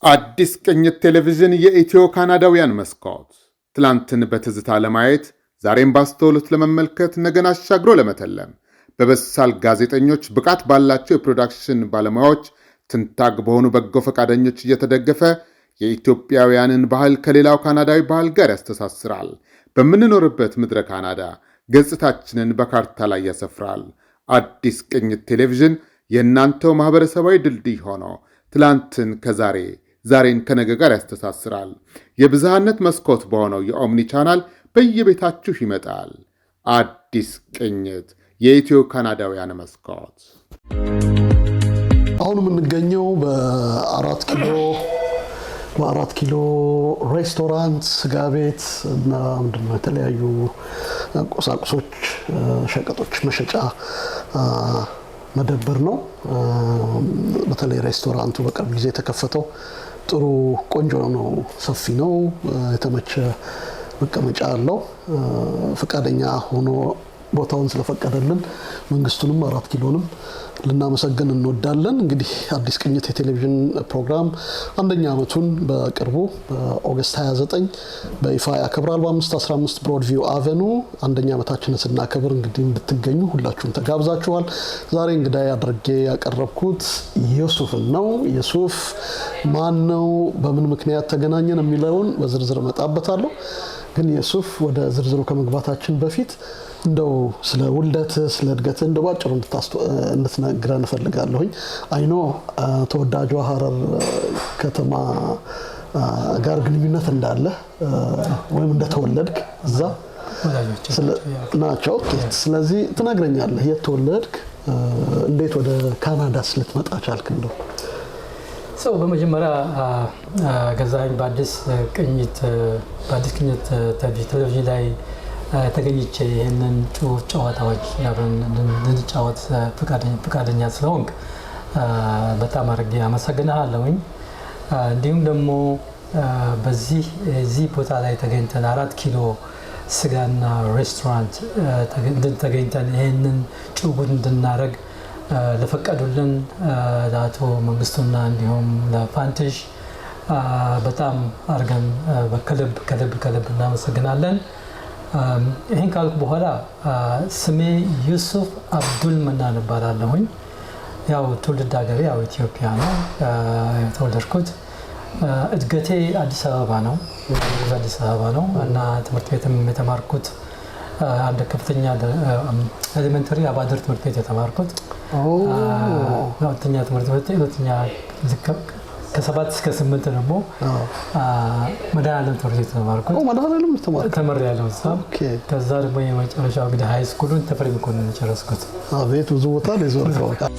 አዲስ ቅኝት ቴሌቪዥን የኢትዮ ካናዳውያን መስኮት ትላንትን በትዝታ ለማየት ዛሬም ባስተውሎት ለመመልከት ነገን አሻግሮ ለመተለም በበሳል ጋዜጠኞች ብቃት ባላቸው የፕሮዳክሽን ባለሙያዎች ትንታግ በሆኑ በጎ ፈቃደኞች እየተደገፈ የኢትዮጵያውያንን ባህል ከሌላው ካናዳዊ ባህል ጋር ያስተሳስራል። በምንኖርበት ምድረ ካናዳ ገጽታችንን በካርታ ላይ ያሰፍራል። አዲስ ቅኝት ቴሌቪዥን የእናንተው ማህበረሰባዊ ድልድይ ሆኖ ትላንትን ከዛሬ ዛሬን ከነገ ጋር ያስተሳስራል። የብዝሃነት መስኮት በሆነው የኦምኒ ቻናል በየቤታችሁ ይመጣል። አዲስ ቅኝት የኢትዮ ካናዳውያን መስኮት። አሁን የምንገኘው በአራት ኪሎ ሬስቶራንት፣ ስጋ ቤት እና የተለያዩ ቁሳቁሶች ሸቀጦች መሸጫ መደብር ነው። በተለይ ሬስቶራንቱ በቅርብ ጊዜ የተከፈተው ጥሩ ቆንጆ ነው፣ ሰፊ ነው፣ የተመቸ መቀመጫ አለው። ፈቃደኛ ሆኖ ቦታውን ስለፈቀደልን መንግስቱንም አራት ኪሎንም ልናመሰግን እንወዳለን። እንግዲህ አዲስ ቅኝት የቴሌቪዥን ፕሮግራም አንደኛ ዓመቱን በቅርቡ በኦገስት 29 በይፋ ያከብራል። በ515 ብሮድቪው አቨኑ አንደኛ ዓመታችንን ስናከብር እንግዲህ እንድትገኙ ሁላችሁም ተጋብዛችኋል። ዛሬ እንግዳይ አድርጌ ያቀረብኩት ዮሱፍን ነው። ዮሱፍ ማን ነው፣ በምን ምክንያት ተገናኘን የሚለውን በዝርዝር እመጣበታለሁ። ግን ዮሱፍ ወደ ዝርዝሩ ከመግባታችን በፊት እንደው ስለ ውልደት ስለ እድገት እንደው ባጭሩ እንድትነግረን እፈልጋለሁኝ። አይኖ ተወዳጇ ሐረር ከተማ ጋር ግንኙነት እንዳለ ወይም እንደተወለድክ እዛ ናቸው። ስለዚህ ትነግረኛለህ፣ የት ተወለድክ፣ እንዴት ወደ ካናዳስ ልትመጣ ቻልክ? እንደው ሰው በመጀመሪያ ገዛኸኝ በአዲስ ቅኝት ቴሌቪዥን ላይ ተገኝቼ ይህንን ጨዋታዎች እንድንጫወት ፈቃደኛ ስለሆንክ በጣም አድርጌ አመሰግንሃለሁኝ። እንዲሁም ደግሞ በዚህ ቦታ ላይ ተገኝተን 4 ኪሎ ስጋና ሬስቶራንት ተገኝተን ይህንን ጭውውት እንድናደርግ ለፈቀዱልን ለአቶ መንግስቱና እንዲሁም ለፋንትሽ በጣም አድርገን ከልብ እናመሰግናለን። ይህን ካልኩ በኋላ ስሜ ዩሱፍ አብዱል መናን እባላለሁኝ። ያው ትውልድ ሀገሬ ያው ኢትዮጵያ ነው የተወለድኩት። እድገቴ አዲስ አበባ ነው እና ትምህርት ቤትም የተማርኩት አንድ ከፍተኛ ኤሌመንተሪ አባድር ትምህርት ቤት የተማርኩት ሁለተኛ ትምህርት ቤት ከ7 እስከ 8 ደግሞ መድኃኔዓለም ትምህርት ቤት ተማርኩት። መድኃኔዓለም ተመሪያለሁ። ከዛ ደግሞ የመጨረሻው እንግዲህ ሃይ ስኩሉን ተፈሪ መኮንን ጨረስኩት። አቤት ብዙ ቦታ ላይ ዞርከው።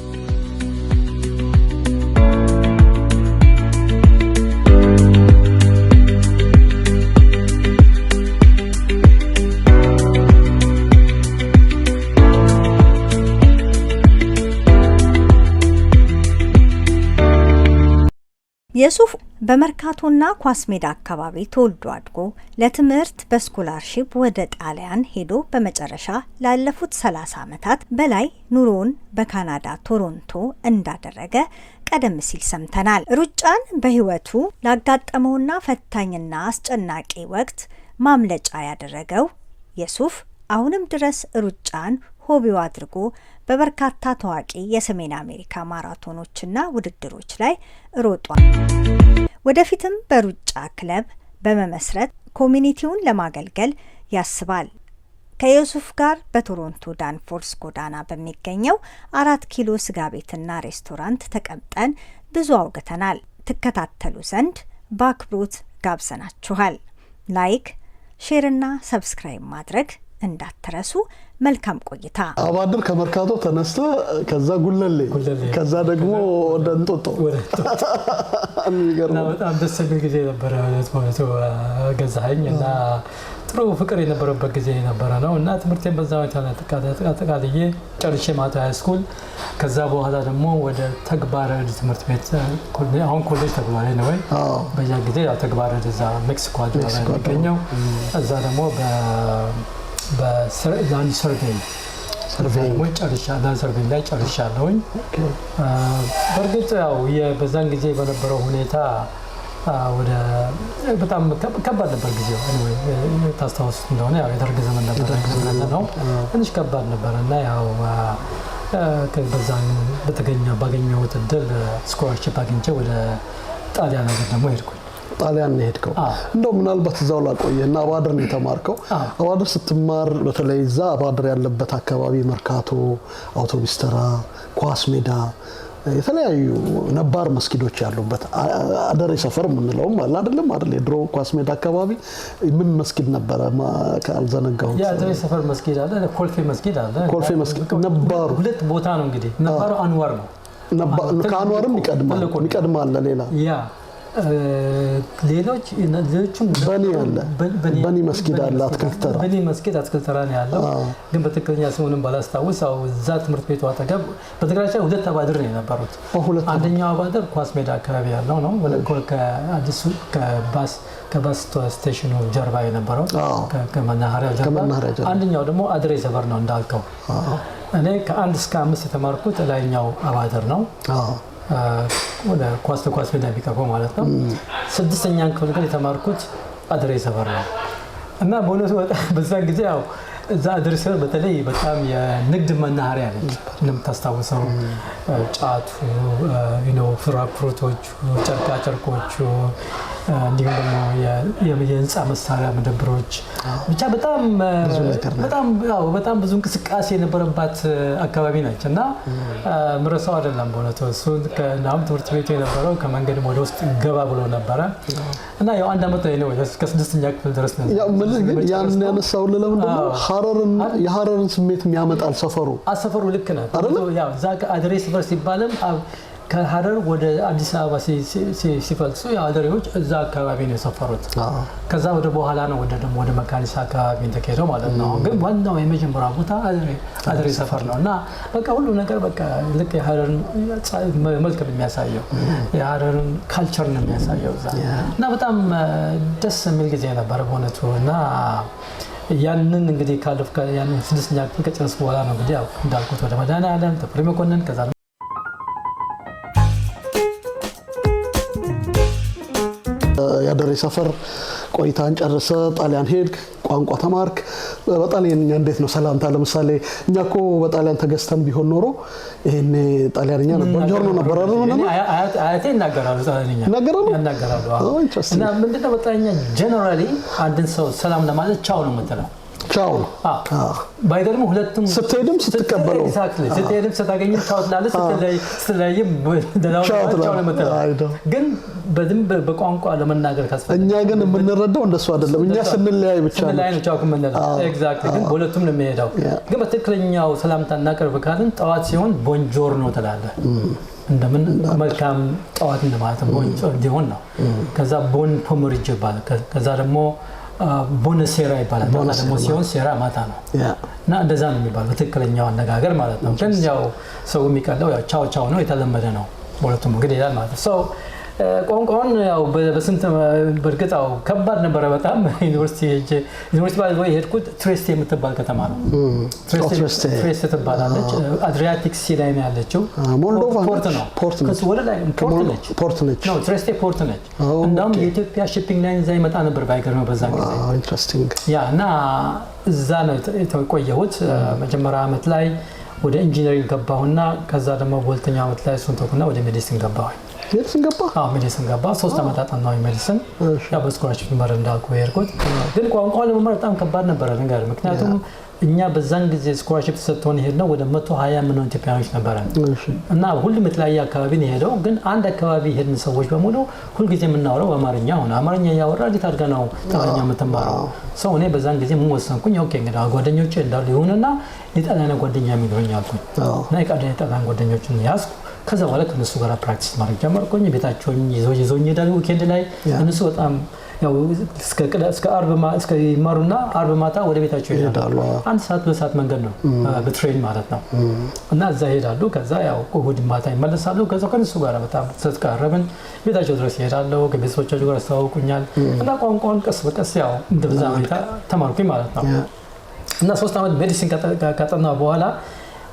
ዮሱፍ በመርካቶና ኳስ ሜዳ አካባቢ ተወልዶ አድጎ ለትምህርት በስኮላርሺፕ ወደ ጣሊያን ሄዶ በመጨረሻ ላለፉት 30 ዓመታት በላይ ኑሮውን በካናዳ ቶሮንቶ እንዳደረገ ቀደም ሲል ሰምተናል። ሩጫን በህይወቱ ላጋጠመውና ፈታኝና አስጨናቂ ወቅት ማምለጫ ያደረገው ዮሱፍ አሁንም ድረስ ሩጫን ሆቢው አድርጎ በበርካታ ታዋቂ የሰሜን አሜሪካ ማራቶኖችና ውድድሮች ላይ ሮጧል። ወደፊትም በሩጫ ክለብ በመመስረት ኮሚኒቲውን ለማገልገል ያስባል። ከዮሱፍ ጋር በቶሮንቶ ዳንፎርስ ጎዳና በሚገኘው 4 ኪሎ ስጋ ቤትና ሬስቶራንት ተቀምጠን ብዙ አውግተናል። ትከታተሉ ዘንድ በአክብሮት ጋብዘናችኋል። ላይክ፣ ሼርና ሰብስክራይብ ማድረግ እንዳትረሱ። መልካም ቆይታ። አባድር ከመርካቶ ተነስተ ከዛ ጉለሌ ከዛ ደግሞ ወደ እንጦጦ እና በጣም ደስ የሚል ጊዜ ነበረ ማለት ገዛኸኝ እና ጥሩ ፍቅር የነበረበት ጊዜ ነበረ ነው እና ትምህርቴን በዛው ተቃጥዬ ጨርሼ ማታ ሃይ ስኩል ከዛ በኋላ ደግሞ ወደ ተግባረ ትምህርት ቤት አሁን ኮሌጅ ተግባረ ነው ወይ በዛ ጊዜ ያው ተግባረ እዛ ሜክሲኮ አድርጋ የሚገኘው እዛ ደግሞ በላንድ ሰርቬይ ላይ ጨርሻለሁኝ። በእርግጥ ያው በዛን ጊዜ በነበረው ሁኔታ ወደ በጣም ከባድ ነበር ጊዜው። ታስታውስ እንደሆነ ያው የደርግ ዘመን ነበር ነው ትንሽ ከባድ ነበር እና ያው ከበዛን ባገኘሁት እድል ስኮላርሺፕ አግኝቼ ወደ ጣሊያን ሀገር ደግሞ ሄድኩኝ። ጣሊያን ነው ሄድከው? እንደው ምናልባት እዛው ላቆየና አባድር ነው የተማርከው። አባድር ስትማር በተለይ እዛ አባድር ያለበት አካባቢ መርካቶ፣ አውቶቡስ ተራ፣ ኳስ ሜዳ የተለያዩ ነባር መስጊዶች ያሉበት አደሬ ሰፈር ምንለውም አለ አይደል? የድሮ ኳስ ሜዳ አካባቢ ምን መስጊድ ነበረ ካልዘነጋው? አደሬ ሰፈር መስጊድ አለ፣ ኮልፌ መስጊድ አለ። ኮልፌ መስጊድ ነባሩ ሁለት ቦታ ነው እንግዲህ። ነባሩ አንዋር ነው። ከአንዋርም ይቀድማል ሌላ ሌሎችም በኒ መስጊድ አለ፣ በኒ መስጊድ አትክልት ተራ ነው ያለው። ግን በትክክለኛ ስሙንም ባላስታውስ እዛ ትምህርት ቤቱ አጠገብ በትግራይ ሁለት አባድር ነው የነበሩት። አንደኛው አባድር ኳስ ሜዳ አካባቢ ያለው ነው፣ ከአዲሱ ከባስ ስቴሽኑ ጀርባ የነበረው ከመናኸሪያው ጀርባ። አንደኛው ደግሞ አድሬ ሰፈር ነው እንዳልከው። እኔ ከ1 እስከ 5 የተማርኩት ላይኛው አባድር ነው፣ ወደ ኳስ ሜዳ ቢቀርበው ማለት ነው። 6ኛ ክፍል ግን የተማርኩት አድሬ ሰፈር ነው እና በእውነቱ በዛን ጊዜ ያው እዛ አድሬ ሰፈር በተለይ በጣም የንግድ መናኸሪያ ነች። እንደምታስታውሰው ጫቱ፣ ፍራፍሩቶቹ፣ ጨርቆቹ እንዲሁም ደግሞ የህንፃ መሳሪያ መደብሮች ብቻ በጣም ብዙ እንቅስቃሴ የነበረባት አካባቢ ነች እና ምረሳው አይደለም በእውነቱ። እሱ ከናም ትምህርት ቤቱ የነበረው ከመንገድም ወደ ውስጥ ገባ ብሎ ነበረ እና ያው 1 ዓመት ላይ ነው እስከ 6ኛ ክፍል ድረስ ነው። ያው ግን ያን ያነሳው ለምንድን ነው የሐረርን ስሜት የሚያመጣል ሰፈሩ ልክ ነው። ያው እዛ አድሬ ሰፈር ሲባልም ከሐረር ወደ አዲስ አበባ ሲፈልሱ አደሬዎች እዛ አካባቢ ነው የሰፈሩት። ከዛ ወደ በኋላ ነው ወደ መካኒሳ አካባቢ ተከሄደው ማለት ነው። ግን ዋናው የመጀመሪያው ቦታ አደሬ ሰፈር ነው እና በቃ ሁሉ ነገር በቃ ልክ የሐረርን መልክ ነው የሚያሳየው፣ የሐረርን ካልቸር ነው የሚያሳየው እዛ እና በጣም ደስ የሚል ጊዜ ነበር በእውነቱ። እና ያንን እንግዲህ ካለፍኩ ያንን 6ኛ ክፍል ከጨረስኩ በኋላ ነው እንግዲህ ያው እንዳልኩት ወደ መድኃኔዓለም ተፈሪ መኮንን ከዛ ያደሬ ሰፈር ቆይታን ጨርሰ ጣሊያን ሄድክ፣ ቋንቋ ተማርክ። በጣሊያንኛ እንዴት ነው ሰላምታ? ለምሳሌ እኛ እኮ በጣሊያን ተገዝተን ቢሆን ኖሮ ይሄኔ ጣሊያንኛ ነበር ጆርኖ ነበር አይደል? አያቴ ይናገራሉ ጣሊያንኛ ይናገራሉ። እና ምንድነው በጣሊያንኛ ጀነራሊ አንድን ሰው ሰላም ለማለት ቻው ነው የምትለው። ቻው ባይገርም ሁለቱም ስትሄድም ስትቀበለው ስትሄድም ስታገኝም ቻው ትላለህ፣ ስትለይም ቻው ነው የምትለው። ግን በደንብ በቋንቋ ለመናገር ካስፈለገ እኛ ግን የምንረዳው እንደሱ አይደለም። እኛ ስንለያይ ብቻ ነው ስንለያይ ነው ቻው የምንለው። ኤግዛክትሊ። ግን በሁለቱም ነው የሚሄደው። ግን በትክክለኛው ሰላምታ እናቀርብ ካልን ጠዋት ሲሆን ቦንጆርኖ ትላለህ፣ እንደምን መልካም ጠዋት እንደማለት ነው። ቦንጆርኖ ነው። ከዛ ቦን ፖመሪጅ ይባላል። ከዛ ደግሞ ቦነሴራ ይባላል። ደግሞ ሲሆን ሴራ ማታ ነው እና እንደዛ ነው የሚባለው በትክክለኛው አነጋገር ማለት ነው። ግን ያው ሰው የሚቀለው ያው ቻው ነው፣ የተለመደ ነው። በሁለቱም እንግዲህ ይላል ማለት ነው። ቋንቋውን ያው በስንት በርግጥ ከባድ ነበረ በጣም። ዩኒቨርሲቲ ባለ የሄድኩት ትሬስቴ የምትባል ከተማ ነው። ትሬስቴ ትባላለች። አድሪያቲክ ሲ ላይ ነው ያለችው። ሞልዶቫ ፖርት ነው። ወደ ላይ ፖርት ነች። ትሬስቴ ፖርት ነች። እንደውም የኢትዮጵያ ሺፒንግ ላይን እዛ ይመጣ ነበር ባይገርም በዛ ጊዜ። ኢንትረስቲንግ። ያ እና እዛ ነው የተቆየሁት። መጀመሪያ ዓመት ላይ ወደ ኢንጂነሪንግ ገባሁና ከዛ ደግሞ በሁለተኛ ዓመት ላይ እሱን ተውኩና ወደ ሜዲሲን ገባሁ። ሜዲሲን ገባ 3 ዓመት አጠናሁ ሜዲሲን። ያው በስኮላርሺፕ መመር እንዳልኩ የሄድኩት ግን ቋንቋውን ለመማር በጣም ከባድ ነበረ ነገር። ምክንያቱም እኛ በዛን ጊዜ ስኮላርሺፕ ተሰጥቶን የሄድነው ወደ 120 ምንሆን ኢትዮጵያኖች ነበረን እና ሁሉም የተለያየ አካባቢ ነው የሄደው። ግን አንድ አካባቢ ሄድን ሰዎች በሙሉ ሁልጊዜ የምናወራው አማርኛ ሆነ። አማርኛ እያወራ እንዴት አድርገህ ነው ጣሊያንኛ የምትማረው? ሰው እኔ በዛን ጊዜ ምን ወሰንኩኝ፣ ኦኬ እንግዲህ ጓደኞቼ እንዳሉ ይሁንና የጣሊያን ጓደኛ የሚኖረኝ አልኩኝ እና የጣሊያን ጓደኞችን ያዝኩ። ከዛ በኋላ ከነሱ ጋር ፕራክቲስ ማድረግ ጀመርኩኝ። ቤታቸውን ይዘውኝ ይሄዳሉ ዊኬንድ ላይ። እነሱ በጣም ያው እስከ ይማሩና አርብ ማታ ወደ ቤታቸው ይሄዳሉ። 1 ሰዓት 2 ሰዓት መንገድ ነው በትሬን ማለት ነው እና እዛ ይሄዳሉ። ከዛ ያው እሑድ ማታ ይመለሳሉ። ከዛ ከነሱ ጋር በጣም ተቀራረብን። ቤታቸው ድረስ ይሄዳሉ። ከቤተሰቦቻቸው ጋር ያስተዋውቁኛል እና ቋንቋውን ቀስ በቀስ ያው እንደዛ ሁኔታ ተማርኩኝ ማለት ነው እና 3 ዓመት ሜዲሲን ካጠናሁ በኋላ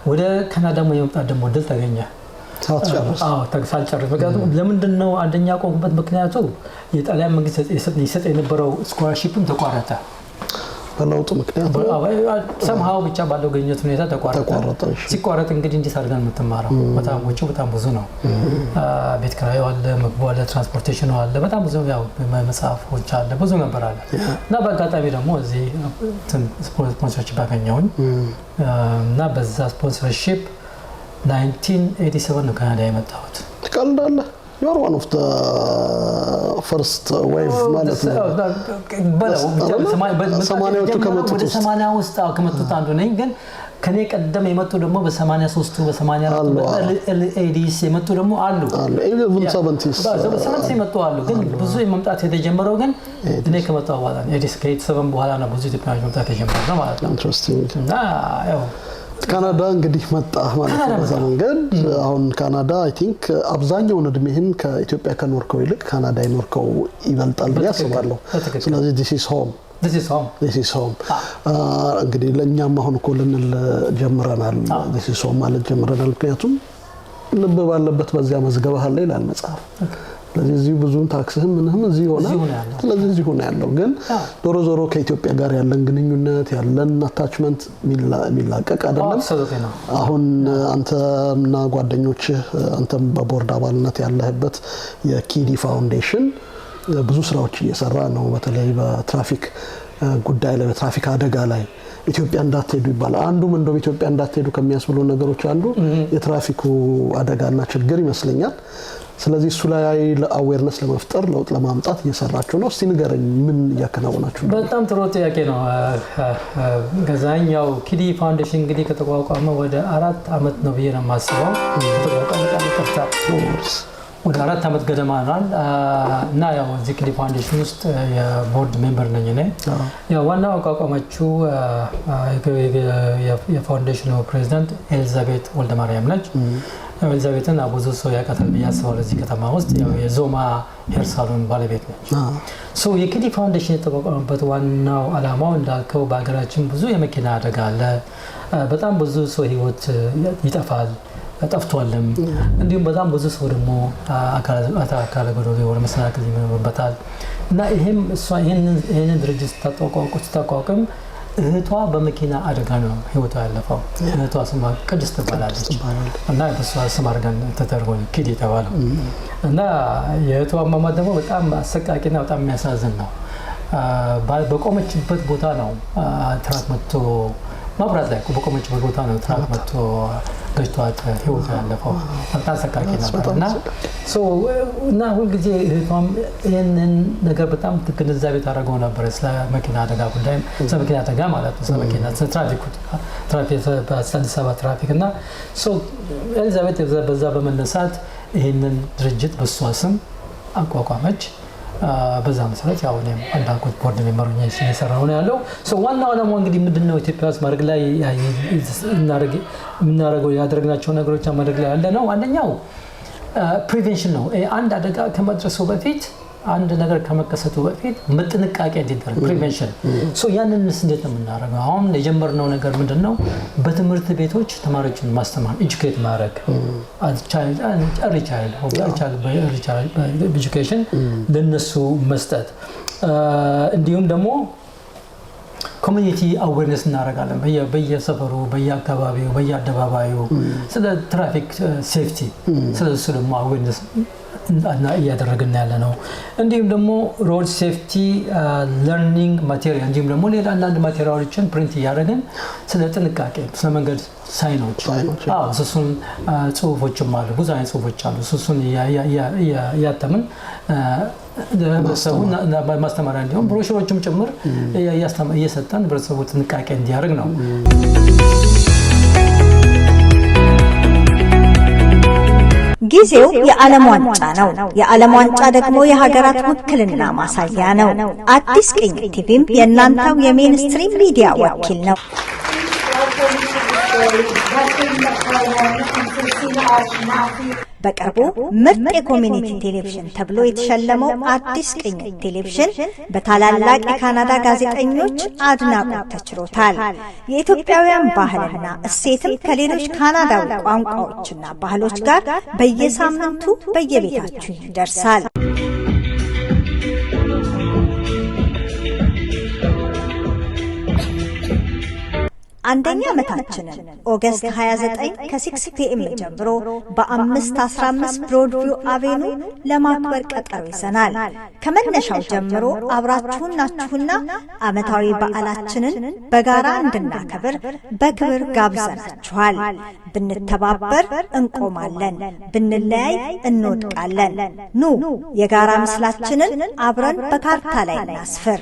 ወደ ካናዳ የመምጣት ደግሞ እድል ተገኘ። ሳልጨርስ ምክንያቱም ለምንድነው አንደኛ ቆምበት ምክንያቱ የጣሊያን መንግስት ይሰጥ የነበረው ስኮላርሺፕም ተቋረጠ በለውጡ ምክንያት somehow ብቻ ባለው ግኝት ሁኔታ ተቋረጠ ሲቋረጥ እንግዲህ እንዴት አድርገን የምትማረው በጣም ብዙ ነው ቤት ኪራዩ አለ ምግቡ አለ ትራንስፖርቴሽኑ አለ በጣም ብዙ ያው መጽሐፎች አለ ብዙ ነበር አለ እና በአጋጣሚ ደግሞ እዚህ ስፖንሰርሺፕ አገኘሁኝ እና በዛ ስፖንሰርሺፕ 1987 ነው ካናዳ የመጣሁት ትቀልዳለህ You are one of the first wave ማለት ነው ሰማንያዎቹ ከመጡት አንዱ ነኝ ግን ከኔ ቀደም የመጡ ደግሞ በ83 በ84 ኤዲስ የመጡ ደግሞ አሉ በ70 የመጡ አሉ ግን ብዙ የመምጣት የተጀመረው ግን እኔ ከመጣሁ በኋላ ኤዲስ ከ87 በኋላ ነው ብዙ ኢትዮጵያውያን መምጣት የጀመረው ማለት ነው ኢንትረስቲንግ እና ያው ካናዳ እንግዲህ መጣ ማለት ነው በዘመንገድ አሁን ካናዳ አይ ቲንክ አብዛኛው እድሜህን ከኢትዮጵያ ከኖርከው ይልቅ ካናዳ ይኖርከው ይበልጣል ያስባለሁ ስለዚህ this is home እንግዲህ ለኛም አሁን እኮ ልንል ጀምረናል this is home ማለት ጀምረናል ምክንያቱም ልብ ባለበት በዚያ መዝገበህ አለ ይላል መጽሐፍ ስለዚህ ብዙ ታክስህም ምንህም እዚህ ሆነ ስለዚህ እዚህ ሆነ ያለው ግን ዞሮ ከኢትዮጵያ ጋር ያለን ግንኙነት ያለን አታችመንት ሚላቀቅ አይደለም አሁን አንተና ጓደኞች አንተም በቦርድ አባልነት ያለህበት የኪዲ ፋውንዴሽን ብዙ ስራዎች እየሰራ ነው በተለይ በትራፊክ ጉዳይ ላይ በትራፊክ አደጋ ላይ ኢትዮጵያ እንዳትሄዱ ይባላል አንዱም እንደው ኢትዮጵያ እንዳትሄዱ ከሚያስብሉ ነገሮች አንዱ የትራፊኩ አደጋና ችግር ይመስለኛል ስለዚህ እሱ ላይ ለአዌርነስ ለመፍጠር ለውጥ ለማምጣት እየሰራችሁ ነው እስቲ ንገረኝ ምን ያከናውናችሁ በጣም ጥሩ ጥያቄ ነው ገዛኛው ኪዲ ፋውንዴሽን እንግዲህ ከተቋቋመ ወደ 4 አመት ነው ብዬ ነው ማስበው ወደ 4 አመት ገደማ ነው እና ያው እዚህ ኪዲ ፋውንዴሽን ውስጥ የቦርድ ሜምበር ነኝ እኔ ያው ዋናው አቋቋማችሁ የፋውንዴሽኑ ፕሬዝዳንት ኤሊዛቤት ወልደማርያም ነች ኤሊዛቤትን ብዙ ሰው ያውቃታል በያሰዋል እዚህ ከተማ ውስጥ ያው የዞማ ሄር ሳሎን ባለቤት ነች ሶ የኪዲ ፋውንዴሽን የተቋቋመበት ዋናው አላማው እንዳልከው በአገራችን ብዙ የመኪና አደጋ አለ በጣም ብዙ ሰው ህይወት ይጠፋል ጠፍቷልም እንዲሁም በጣም ብዙ ሰው ደግሞ አካለ ጎዶሎ የሆነ መሰናክል ይኖርበታል እና ይሄም ይሄንን ድርጅት ተቋቋም እህቷ በመኪና አደጋ ነው ህይወቷ ያለፈው እህቷ ስሟ ቅድስት ትባላለች እና በሷ ስም አድርገን ተደርጎ ኪዲ ተባለው እና የእህቷ አሟሟት ደግሞ በጣም አሰቃቂና በጣም የሚያሳዝን ነው በቆመችበት ቦታ ነው ትራክ መጥቶ ማብራት ላይ በቆመችበት ቦታ ነው ትራክ መጥቶ ገጭቷት ህይወቷ ያለፈው በጣም አሰቃቂ ነበርና እና ሁሉ ጊዜ እህቷም ይሄንን ነገር በጣም ግንዛቤ ታደርገው ነበር ስለ መኪና አደጋ ጉዳይ ስለ መኪና አደጋ ማለት ነው ስለ መኪና ትራፊክ በአዲስ አበባ ትራፊክ እና ኤሊዛቤት በዛ በመነሳት ይሄንን ድርጅት በሷ ስም አቋቋመች በዛ መሰረት ያው እኔም አንዳልኩት ቦርድ ሜምበር ነኝ እየሰራሁ ነው ያለው ዋናው ዓላማው እንግዲህ ምንድነው ኢትዮጵያ ውስጥ ማድረግ ላይ የምናደርገው ያደረግናቸው ነገሮች ማድረግ ላይ ያለ ነው አንደኛው ፕሪቬንሽን ነው አንድ አደጋ ከመድረሱ በፊት አንድ ነገር ከመከሰቱ በፊት መጥንቃቄ እንዲደረግ ፕሪቬንሽን ያንን እንዴት ነው የምናደርገው አሁን የጀመርነው ነገር ምንድነው በትምህርት ቤቶች ተማሪዎችን ማስተማር ኤጁኬት ማድረግ early childhood education ለነሱ መስጠት እንዲሁም ደግሞ ኮሚኒቲ አዌርነስ እናደርጋለን በየሰፈሩ በየአካባቢው በየአደባባዩ ስለ ትራፊክ ሴፍቲ ስለሱ ደግሞ አዌርነስ እና እያደረግን ያለ ነው እንዲሁም ደግሞ ሮድ ሴፍቲ ለርኒንግ ማቴሪያል እንዲሁም ደግሞ ሌላ አንዳንድ ማቴሪያሎችን ፕሪንት እያደረግን ስለ ጥንቃቄ ስለ መንገድ ሳይኖች እሱን ጽሁፎችም አሉ ብዙ አይነት ጽሁፎች አሉ እሱን ያተምን ለሰውን ማስተማሪያ እንዲሆን ብሮሸሮችም ጭምር እየሰጠን ህብረተሰቡ ጥንቃቄ እንዲያደርግ ነው ጊዜው የዓለም ዋንጫ ነው። የዓለም ዋንጫ ደግሞ የሀገራት ውክልና ማሳያ ነው። አዲስ ቅኝት ቲቪም የእናንተው የሜንስትሪም ሚዲያ ወኪል ነው። በቅርቡ ምርጥ የኮሚኒቲ ቴሌቪዥን ተብሎ የተሸለመው አዲስ ቅኝት ቴሌቪዥን በታላላቅ የካናዳ ጋዜጠኞች አድናቆት ተችሮታል። የኢትዮጵያውያን ባህልና እሴትም ከሌሎች ካናዳዊ ቋንቋዎችና ባህሎች ጋር በየሳምንቱ በየቤታችሁ ይደርሳል። አንደኛ ዓመታችንን ኦገስት 29 ከ6 PM ጀምሮ በ515 ብሮድቪው አቬኑ ለማክበር ቀጠሮ ይዘናል። ከመነሻው ጀምሮ አብራችሁን ናችሁና ዓመታዊ በዓላችንን በጋራ እንድናከብር በክብር ጋብዘናችኋል። ብንተባበር እንቆማለን፣ ብንለያይ እንወድቃለን። ኑ የጋራ ምስላችንን አብረን በካርታ ላይ እናስፍር።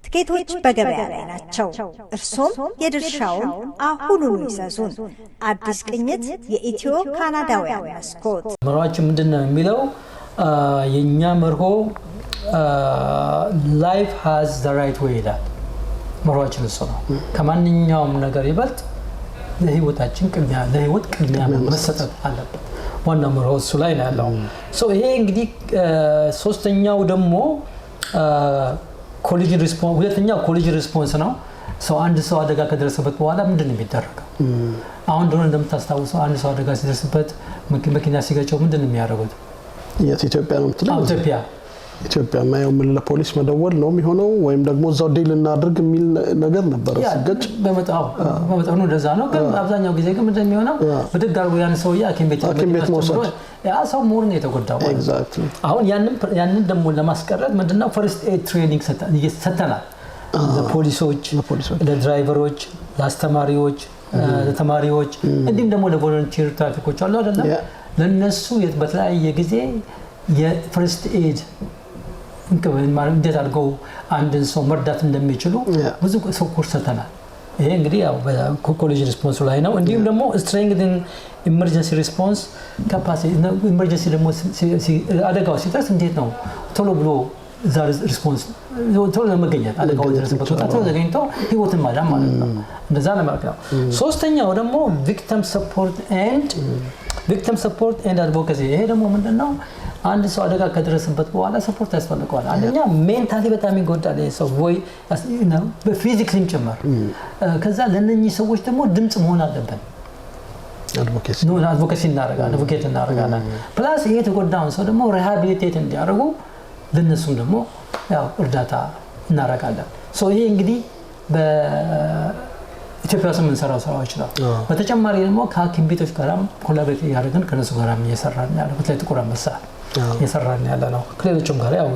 ትኬቶች በገበያ ላይ ናቸው። እርሶም የድርሻውን አሁኑኑ ይዘዙን። አዲስ ቅኝት የኢትዮ ካናዳውያን መስኮት። መርሆችን ምንድነው የሚለው? የኛ መርሆ ላይፍ ሃዝ ዘ ራይት ዌይ ይላል። መርሆችን እሱ ነው። ከማንኛውም ነገር ይበልጥ ለህይወታችን ቅድሚያ መሰጠት አለበት። ዋና መርሆ እሱ ላይ ነው ያለው። ይሄ እንግዲህ ሶስተኛው ደግሞ ኮሊዥን ሪስፖንስ፣ ሁለተኛው ኮሊዥን ሪስፖንስ ነው። አንድ ሰው አደጋ ከደረሰበት በኋላ ምንድነው የሚደረገው? አሁን ደግሞ እንደምታስታውሰው አንድ ሰው አደጋ ሲደርስበት መኪና ሲገጨው ምንድነው የሚያደርጉት? ኢትዮጵያ ነው የምትለው? ኢትዮጵያ ማየው ምን ለፖሊስ መደወል ነው የሚሆነው ወይም ደግሞ እዛው ዲል እናድርግ የሚል ነገር ነበር። ሲገጭ በመጣው ነው እንደዛ ነው። ግን አብዛኛው ጊዜ ግን ምንድነው የሚሆነው? በድግ አድርጎ ያን ሰውዬ ሐኪም ቤት መውሰድ፣ ያ ሰው ሞር ነው የተጎዳው። አሁን ያንን ደግሞ ለማስቀረት ምንድነው ፈርስት ኤድ ትሬኒንግ ሰጥተናል። ለፖሊሶች፣ ለድራይቨሮች፣ ለአስተማሪዎች፣ ለተማሪዎች እንዲሁም ደግሞ ለቮለንቲር ትራፊኮች አሉ አይደለም? ለነሱ በተለያየ ጊዜ የፈርስት ኤድ እንዴት አድርገው አንድን ሰው መርዳት እንደሚችሉ ብዙ ሰው ኮርስ ሰጥተናል። ይሄ እንግዲህ ያው በኮሊዥን ሪስፖንስ ላይ ነው። እንዲሁም ደግሞ ስትሬንግዘን ኢመርጀንሲ ሪስፖንስ ካፓሲቲ፣ ኢመርጀንሲ ደግሞ አደጋው ሲደርስ እንዴት ነው ቶሎ ብሎ እዛ ሪስፖንስ ቶሎ ለመገኘት አደጋው ደረሰበት ቦታ ቶሎ ተገኝቶ ህይወትን ማዳን ማለት ነው። እንደዛ ነው ማለት ነው። ሶስተኛው ደግሞ ቪክቲም ሰፖርት ኤንድ አድቮኬሲ። ይሄ ደግሞ ምንድነው? አንድ ሰው አደጋ ከደረሰበት በኋላ ሰፖርት ያስፈልገዋል። አንደኛ ሜንታሊ በጣም ይጎዳል ሰው ወይ በፊዚክሊም ጭምር። ከዛ ለነኚህ ሰዎች ደግሞ ድምጽ መሆን አለብን። አድቮኬሲ እናደርጋለን። ፕላስ ይሄ የተጎዳውን ሰው ደግሞ ሪሃቢሊቴት እንዲያደርጉ ለነሱም ደግሞ ያው እርዳታ እናደርጋለን። ይሄ እንግዲህ በኢትዮጵያ ውስጥ የምንሰራው ስራዎች ነው። በተጨማሪ ደግሞ ከሐኪም ቤቶች ጋርም ኮላቦሬት እያደረግን ከነሱ ጋርም እየሰራን ያለው በተለይ ጥቁር አንበሳ እየሰራን ያለ ነው። ከሌሎችም ጋር ያው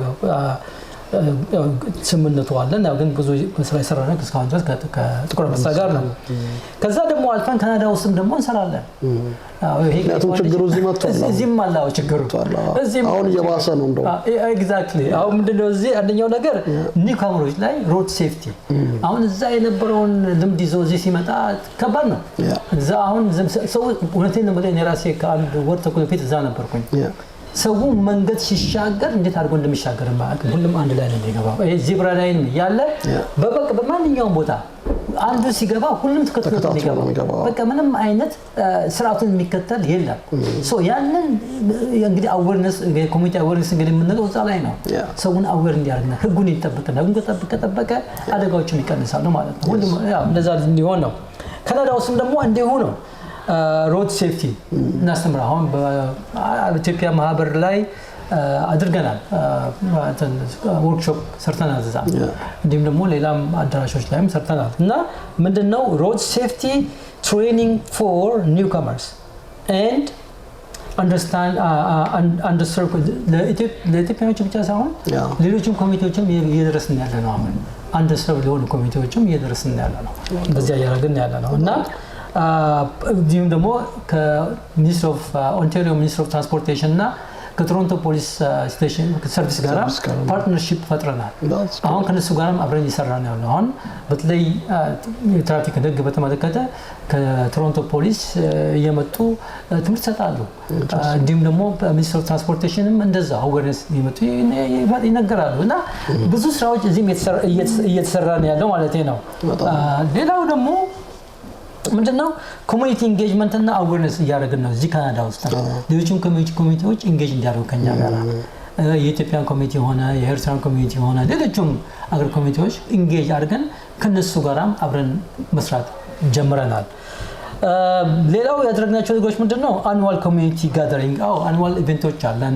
ስምምነቱ አለን። ያው ግን ብዙ ስራ እየሰራን እስካሁን ድረስ ከጥቁር አንበሳ ጋር ነው። ከዛ ደግሞ አልፈን ካናዳ ውስጥም ደግሞ እንሰራለን። ምክንያቱም ችግሩ እዚህ መጥቷል። እዚህም አለው ችግሩ አሁን እየባሰ ነው እንደው ኤግዛክትሊ። አሁን ምንድነው እዚህ አንደኛው ነገር ኒውካመሮች ላይ ሮድ ሴፍቲ። አሁን እዛ የነበረውን ልምድ ይዞ እዚህ ሲመጣ ከባድ ነው። እዛ አሁን ሰው እውነቴን ነው ማለት የራሴ ከአንድ ወር ተኩል በፊት እዛ ነበርኩኝ። ሰው መንገድ ሲሻገር እንዴት አድርጎ እንደሚሻገር ማለት ሁሉም አንድ ላይ ነው የሚገባው። ይሄ ዚብራ ላይን ያለ በማንኛውም ቦታ አንዱ ሲገባ ሁሉም ተከትሎ ነው የሚገባው። በቃ ምንም አይነት ስርዓቱን የሚከተል የለም። ያንን እንግዲህ አዌርነስ ኮሚኒቲ አዌርነስ እንግዲህ የምንለው እዛ ላይ ነው። ሰውን አዌር እንዲያደርግና ህጉን ይጠብቅና ህጉን ከጠበቀ አደጋዎችን ይቀንሳሉ ማለት ነው። ሁሉም ያው እንደዛ እንዲሆን ነው። ካናዳ ውስጥም ደግሞ እንዲሁ ነው። ሮድ ሴፍቲ እናስተምራ አሁን በኢትዮጵያ ማህበር ላይ አድርገናል። ወርክሾፕ ሰርተናል እዛ። እንዲሁም ደግሞ ሌላም አዳራሾች ላይም ሰርተናል። እና ምንድነው ሮድ ሴፍቲ ትሬኒንግ ፎር ኒውካመርስ ኤንድ አንደርስታንድ ለኢትዮጵያኖች ብቻ ሳይሆን ሌሎችም ኮሚቴዎችም እየደረስን ያለ ነው። አሁን አንደርስታንድ ለሆኑ ኮሚቴዎችም እየደረስን ያለ ነው። እንደዚያ እያደረግን ያለ ነው እና እንዲሁም ደግሞ ከሚኒስትር ኦፍ ኦንታሪዮ ሚኒስትር ኦፍ ትራንስፖርቴሽን እና ከቶሮንቶ ፖሊስ ስቴሽን ሰርቪስ ጋር ፓርትነርሺፕ ፈጥረናል። አሁን ከነሱ ጋርም አብረን እየሰራን ያለው አሁን በተለይ የትራፊክ ህግ በተመለከተ ከቶሮንቶ ፖሊስ እየመጡ ትምህርት ይሰጣሉ። እንዲሁም ደግሞ ሚኒስትር ኦፍ ትራንስፖርቴሽንም እንደዛ አዌርነስ እየመጡ ይነገራሉ እና ብዙ ስራዎች እዚህም እየተሰራ ነው ያለው ማለት ነው። ሌላው ደግሞ ምንድነው ኮሚኒቲ ኢንጌጅመንት እና አዌርነስ እያደረግን ነው እዚህ ካናዳ ውስጥ ሌሎችም ኮሚኒቲዎች ኢንጌጅ እንዲያደርጉ ከኛ ጋር የኢትዮጵያን ኮሚኒቲ ሆነ የኤርትራን ኮሚኒቲ ሆነ ሌሎችም አገር ኮሚኒቲዎች ኢንጌጅ አድርገን ከነሱ ጋራም አብረን መስራት ጀምረናል። ሌላው ያደረግናቸው ነገሮች ምንድነው አኑዋል ኮሚኒቲ ጋዘሪንግ አኑዋል ኢቨንቶች አለን።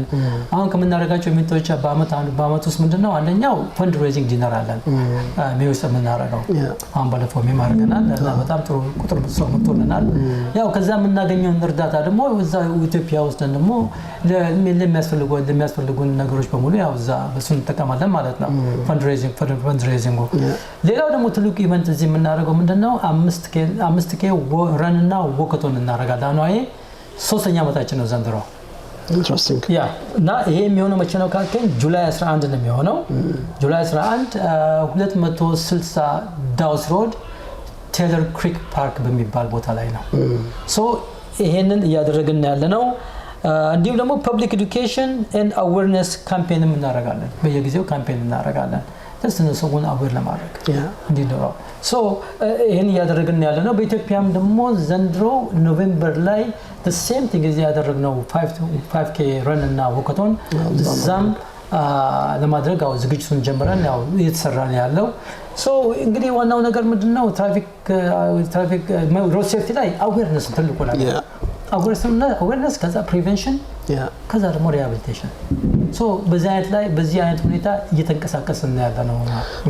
አሁን ከምናደርጋቸው ኢቨንቶች በአመት ውስጥ ምንድነው አንደኛው ፈንድ ሬዚንግ ዲነር አለን ሜውስ የምናደርገው አሁን ባለፈው አድርገናል እና በጣም ጥሩ ቁጥር ሰው መጥቶልናል። ያው ከዛ የምናገኘውን እርዳታ ደግሞ እዛ ኢትዮጵያ ውስጥ ደግሞ ለሚያስፈልጉን ነገሮች በሙሉ ያው እዛ በሱ እንጠቀማለን ማለት ነው ፈንድ ሬዚንግ። ሌላው ደግሞ ትልቁ ኢቨንት እዚህ የምናደርገው ምንድነው 5K ረን እና ወከቶን እናደርጋለን። አሁን ይሄ 3ኛ ዓመታችን ነው ዘንድሮ። ኢንትረስቲንግ ያ እና ይሄ የሚሆነው መቼ ነው ካልከኝ ጁላይ 11 ነው የሚሆነው። ጁላይ 11 260 ዳውስ ሮድ ቴለር ክሪክ ፓርክ በሚባል ቦታ ላይ ነው። ሶ ይሄንን እያደረግን ያለነው እንዲሁም ደግሞ ፐብሊክ ኤዱኬሽን ኤንድ አዌርነስ ካምፔንም እናደርጋለን። በየጊዜው ካምፔን እናደርጋለን ሰውን አዌር ለማድረግ እንዲኖረው። ሶ ይሄን እያደረግን ያለነው በኢትዮጵያም ደግሞ ዘንድሮ ኖቬምበር ላይ the same thing እዚህ ያደረግነው 5K ረን እና ወከቶን እዛም ለማድረግ ዝግጅቱን ጀምረን ያው እየተሰራ ነው ያለው። ሶ እንግዲህ ዋናው ነገር ምንድነው ትራፊክ ሮድ ሴፍቲ ላይ አዌርነስ ትልቁ ነገር አዌርነስ ከዛ ፕሪቨንሽን ከዛ ደግሞ ሪሃቢሊቴሽን ሶ በዚህ አይነት ሁኔታ እየተንቀሳቀስን ያለነው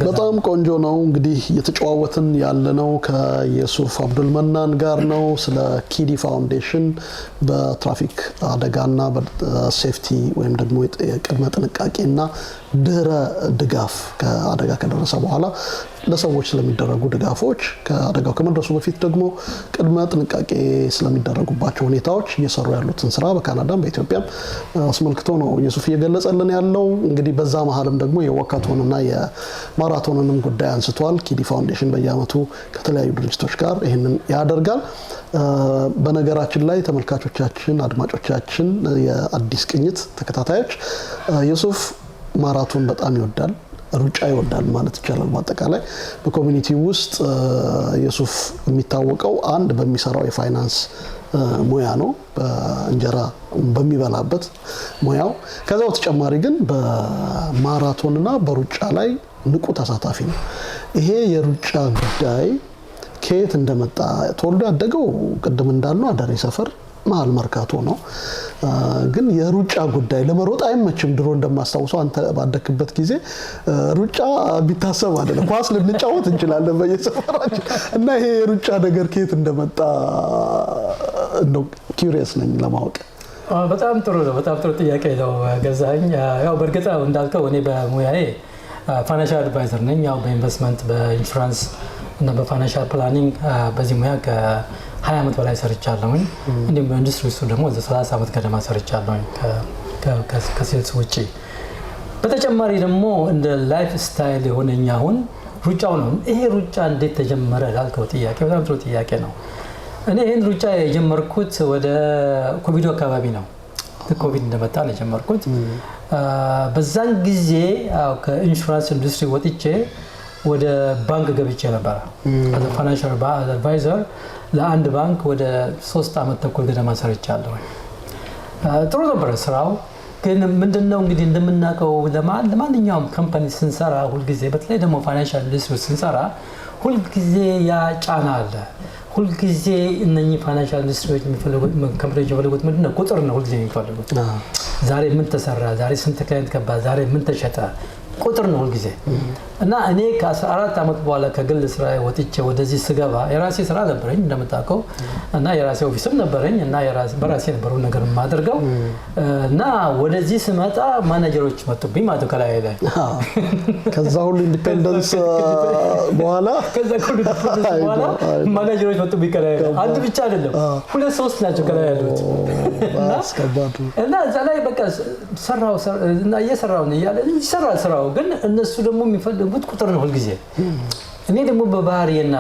በጣም ቆንጆ ነው። እንግዲህ እየተጨዋወትን ያለነው ከየሱፍ አብዱል መናን ጋር ነው ስለ ኪዲ ፋውንዴሽን በትራፊክ አደጋና በሴፍቲ ወይም ደግሞ የቅድመ ጥንቃቄና ድህረ ድጋፍ ከአደጋ ከደረሰ በኋላ ለሰዎች ስለሚደረጉ ድጋፎች ከአደጋው ከመድረሱ በፊት ደግሞ ቅድመ ጥንቃቄ ስለሚደረጉባቸው ሁኔታዎች እየሰሩ ያሉትን ስራ በካናዳም በኢትዮጵያም አስመልክቶ ነው የሱፍ እየገለጸልን ያለው። እንግዲህ በዛ መሀልም ደግሞ የወካቶንና የማራቶንንም ጉዳይ አንስቷል። ኪዲ ፋውንዴሽን በየአመቱ ከተለያዩ ድርጅቶች ጋር ይህንን ያደርጋል። በነገራችን ላይ ተመልካቾቻችን፣ አድማጮቻችን፣ የአዲስ ቅኝት ተከታታዮች የሱፍ ማራቶን በጣም ይወዳል፣ ሩጫ ይወዳል ማለት ይቻላል። በአጠቃላይ በኮሚኒቲ ውስጥ የሱፍ የሚታወቀው አንድ በሚሰራው የፋይናንስ ሙያ ነው፣ በእንጀራ በሚበላበት ሙያው። ከዛ በተጨማሪ ግን በማራቶንና በሩጫ ላይ ንቁ ተሳታፊ ነው። ይሄ የሩጫ ጉዳይ ከየት እንደመጣ ተወልዶ ያደገው ቅድም እንዳልነው አዳሪ ሰፈር መሀል መርካቶ ነው። ግን የሩጫ ጉዳይ ለመሮጥ አይመችም። ድሮ እንደማስታውሰው አንተ ባደክበት ጊዜ ሩጫ ቢታሰብ አይደለም፣ ኳስ ልንጫወት እንችላለን በየሰፈራችን እና ይሄ የሩጫ ነገር ከየት እንደመጣ ነው ኪዩሪየስ ነኝ ለማወቅ። በጣም ጥሩ ነው። በጣም ጥሩ ጥያቄ ነው ገዛኸኝ። ያው በእርግጥ እንዳልከው እኔ በሙያዬ ፋይናንሻል አድቫይዘር ነኝ። ያው በኢንቨስትመንት በኢንሹራንስ እና በፋይናንሻል ፕላኒንግ በዚህ ሙያ ከ20 ዓመት በላይ ሰርቻለሁኝ። እንዲሁም በኢንዱስትሪ ውስጥ ደግሞ 30 ዓመት ገደማ ሰርቻለሁኝ ከሴልስ ውጪ። በተጨማሪ ደግሞ እንደ ላይፍ ስታይል የሆነኝ አሁን ሩጫው ነው። ይሄ ሩጫ እንዴት ተጀመረ ላልከው ጥያቄ በጣም ጥሩ ጥያቄ ነው። እኔ ይሄን ሩጫ የጀመርኩት ወደ ኮቪድ አካባቢ ነው። ኮቪድ እንደመጣ ነው የጀመርኩት። በዛን ጊዜ ከኢንሹራንስ ኢንዱስትሪ ወጥቼ ወደ ባንክ ገብቼ ነበር። as a financial advisor ለአንድ ባንክ ወደ 3 ዓመት ተኩል ገደማ ሰርቻለሁ። ጥሩ ነበር ስራው። ግን ምንድነው እንግዲህ እንደምናውቀው ለማንኛውም ካምፓኒ ስንሰራ ሁልጊዜ በተለይ ደግሞ ፋይናንሻል ኢንዱስትሪ ስንሰራ ሁልጊዜ ያ ጫና አለ። ሁልጊዜ እነኚህ ፋይናንሻል ኢንዱስትሪዎች የሚፈልጉት ካምፓኒዎች የሚፈልጉት ምንድነው ቁጥር ነው። ሁልጊዜ የሚፈልጉት ዛሬ ምን ተሰራ፣ ዛሬ ስንት ክላይንት ገባ፣ ዛሬ ምን ተሸጠ፣ ቁጥር ነው ሁልጊዜ። እና እኔ ከ14 ዓመት በኋላ ከግል ስራ ወጥቼ ወደዚህ ስገባ የራሴ ስራ ነበረኝ እንደምታውቀው እና የራሴ ኦፊስም ነበረኝ እና በራሴ ነበረው ነገር ማድረገው እና ወደዚህ ስመጣ ማኔጀሮች መጡብኝ ማለት ከላይ ላይ ከዛ ሁሉ ኢንዲፔንደንስ በኋላ ማኔጀሮች መጡብኝ ከላይ። አንድ ብቻ አይደለም 2-3 ናቸው ከላይ ያሉት እና እዛ ላይ በቃ ሰራው እና እየሰራው ነው ያለ ይሰራል ስራው። ግን እነሱ ደግሞ የሚፈልጉት ቁጥር ነው ሁልጊዜ። እኔ ደግሞ በባህሪና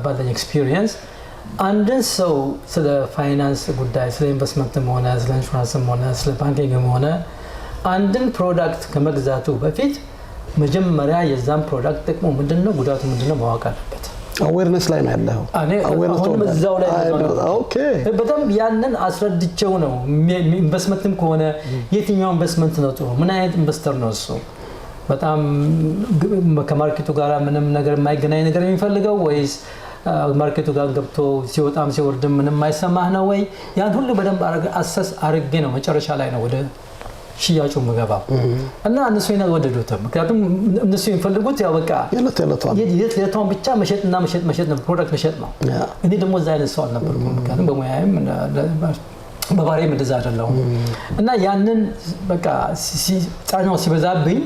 ባለኝ ኤክስፒሪየንስ አንድን ሰው ስለ ፋይናንስ ጉዳይ ስለ ኢንቨስትመንትም ሆነ ስለ ኢንሹራንስም ሆነ ስለ ባንኪንግም ሆነ አንድን ፕሮዳክት ከመግዛቱ በፊት መጀመሪያ የዛን ፕሮዳክት ጥቅሙ ምንድነው ጉዳቱ ምንድነው ማወቅ አለበት። አዌርነስ ላይ ነው ያለው አሁን እዛው ላይ ኦኬ በጣም ያንን አስረድቼው ነው ኢንቨስትመንትም ከሆነ የትኛው ኢንቨስትመንት ነው ጥሩ ምን አይነት ኢንቨስተር ነው እሱ በጣም ከማርኬቱ ጋር ምንም ነገር የማይገናኝ ነገር የሚፈልገው ወይስ ማርኬቱ ጋር ገብቶ ሲወጣም ሲወርድም ምንም የማይሰማህ ነው ወይ ያን ሁሉ በደንብ አሰስ አርጌ ነው መጨረሻ ላይ ነው ወደ ሽያጩ መገባው እና እነሱ ወደዱት ምክንያቱም እነሱ የሚፈልጉት ያው በቃ የለቷን ብቻ መሸጥ ነው ፕሮዳክት መሸጥ ነው እኔ ደግሞ እዛ አይነት ሰው አልነበርኩም ምክንያቱም በሙያዬም በባህሪዬም እንደዛ አይደለሁም እና ያንን በቃ ጫናው ሲበዛብኝ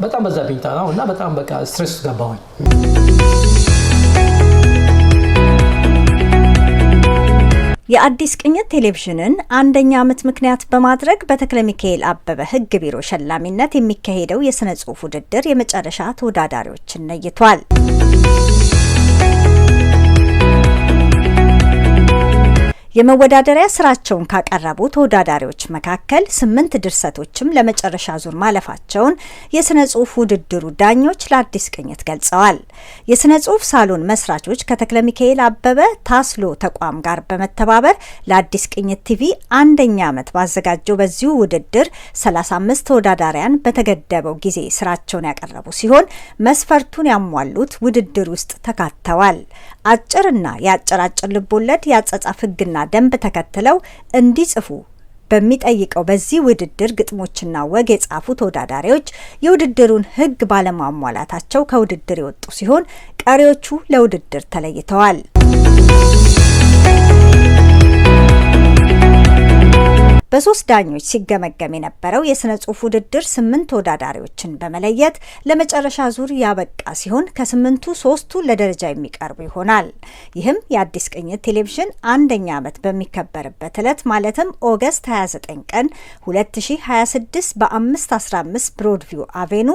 በጣም በዛብኝ ጣናው እና በጣም በቃ ስትሬስ ውስጥ ገባሁኝ የአዲስ ቅኝት ቴሌቪዥንን አንደኛ ዓመት ምክንያት በማድረግ በተክለ ሚካኤል አበበ ሕግ ቢሮ ሸላሚነት የሚካሄደው የሥነ ጽሑፍ ውድድር የመጨረሻ ተወዳዳሪዎችን ነይቷል። የመወዳደሪያ ስራቸውን ካቀረቡ ተወዳዳሪዎች መካከል 8 ድርሰቶችም ለመጨረሻ ዙር ማለፋቸውን የሥነ ጽሑፍ ውድድሩ ዳኞች ለአዲስ ቅኝት ገልጸዋል። የሥነ ጽሑፍ ሳሎን መስራቾች ከተክለ ሚካኤል አበበ ታስሎ ተቋም ጋር በመተባበር ለአዲስ ቅኝት ቲቪ አንደኛ ዓመት ባዘጋጀው በዚሁ ውድድር 35 ተወዳዳሪያን በተገደበው ጊዜ ስራቸውን ያቀረቡ ሲሆን መስፈርቱን ያሟሉት ውድድር ውስጥ ተካተዋል። አጭርና የአጭራጭር ልቦለድ የአጻጻፍ ሕግና ደንብ ተከትለው እንዲጽፉ በሚጠይቀው በዚህ ውድድር ግጥሞችና ወግ የጻፉ ተወዳዳሪዎች የውድድሩን ሕግ ባለማሟላታቸው ከውድድር የወጡ ሲሆን ቀሪዎቹ ለውድድር ተለይተዋል። በሶስት ዳኞች ሲገመገም የነበረው የሥነ ጽሑፍ ውድድር 8 ተወዳዳሪዎችን በመለየት ለመጨረሻ ዙር ያበቃ ሲሆን ከ8ቱ 3ቱ ለደረጃ የሚቀርቡ ይሆናል። ይህም የአዲስ ቅኝት ቴሌቪዥን አንደኛ ዓመት በሚከበርበት ዕለት ማለትም ኦገስት 29 ቀን 2026 በ515 ብሮድቪው አቬኑ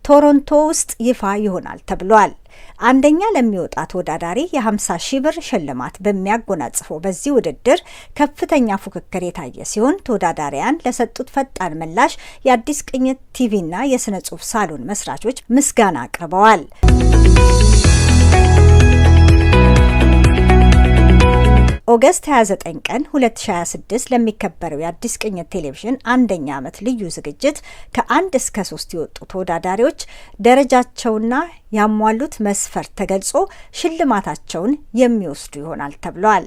ቶሮንቶ ውስጥ ይፋ ይሆናል ተብሏል። አንደኛ ለሚወጣ ተወዳዳሪ የ50,000 ብር ሽልማት በሚያጎናጽፈው በዚህ ውድድር ከፍተኛ ፉክክር የታየ ሲሆን ተወዳዳሪያን ለሰጡት ፈጣን ምላሽ የአዲስ ቅኝት ቲቪና የሥነ ጽሑፍ ሳሎን መስራቾች ምስጋና አቅርበዋል። ኦገስት 29 ቀን 2026 ለሚከበረው የአዲስ ቅኝት ቴሌቪዥን አንደኛ ዓመት ልዩ ዝግጅት ከ1 እስከ 3 የወጡ ተወዳዳሪዎች ደረጃቸውና ያሟሉት መስፈርት ተገልጾ ሽልማታቸውን የሚወስዱ ይሆናል ተብሏል።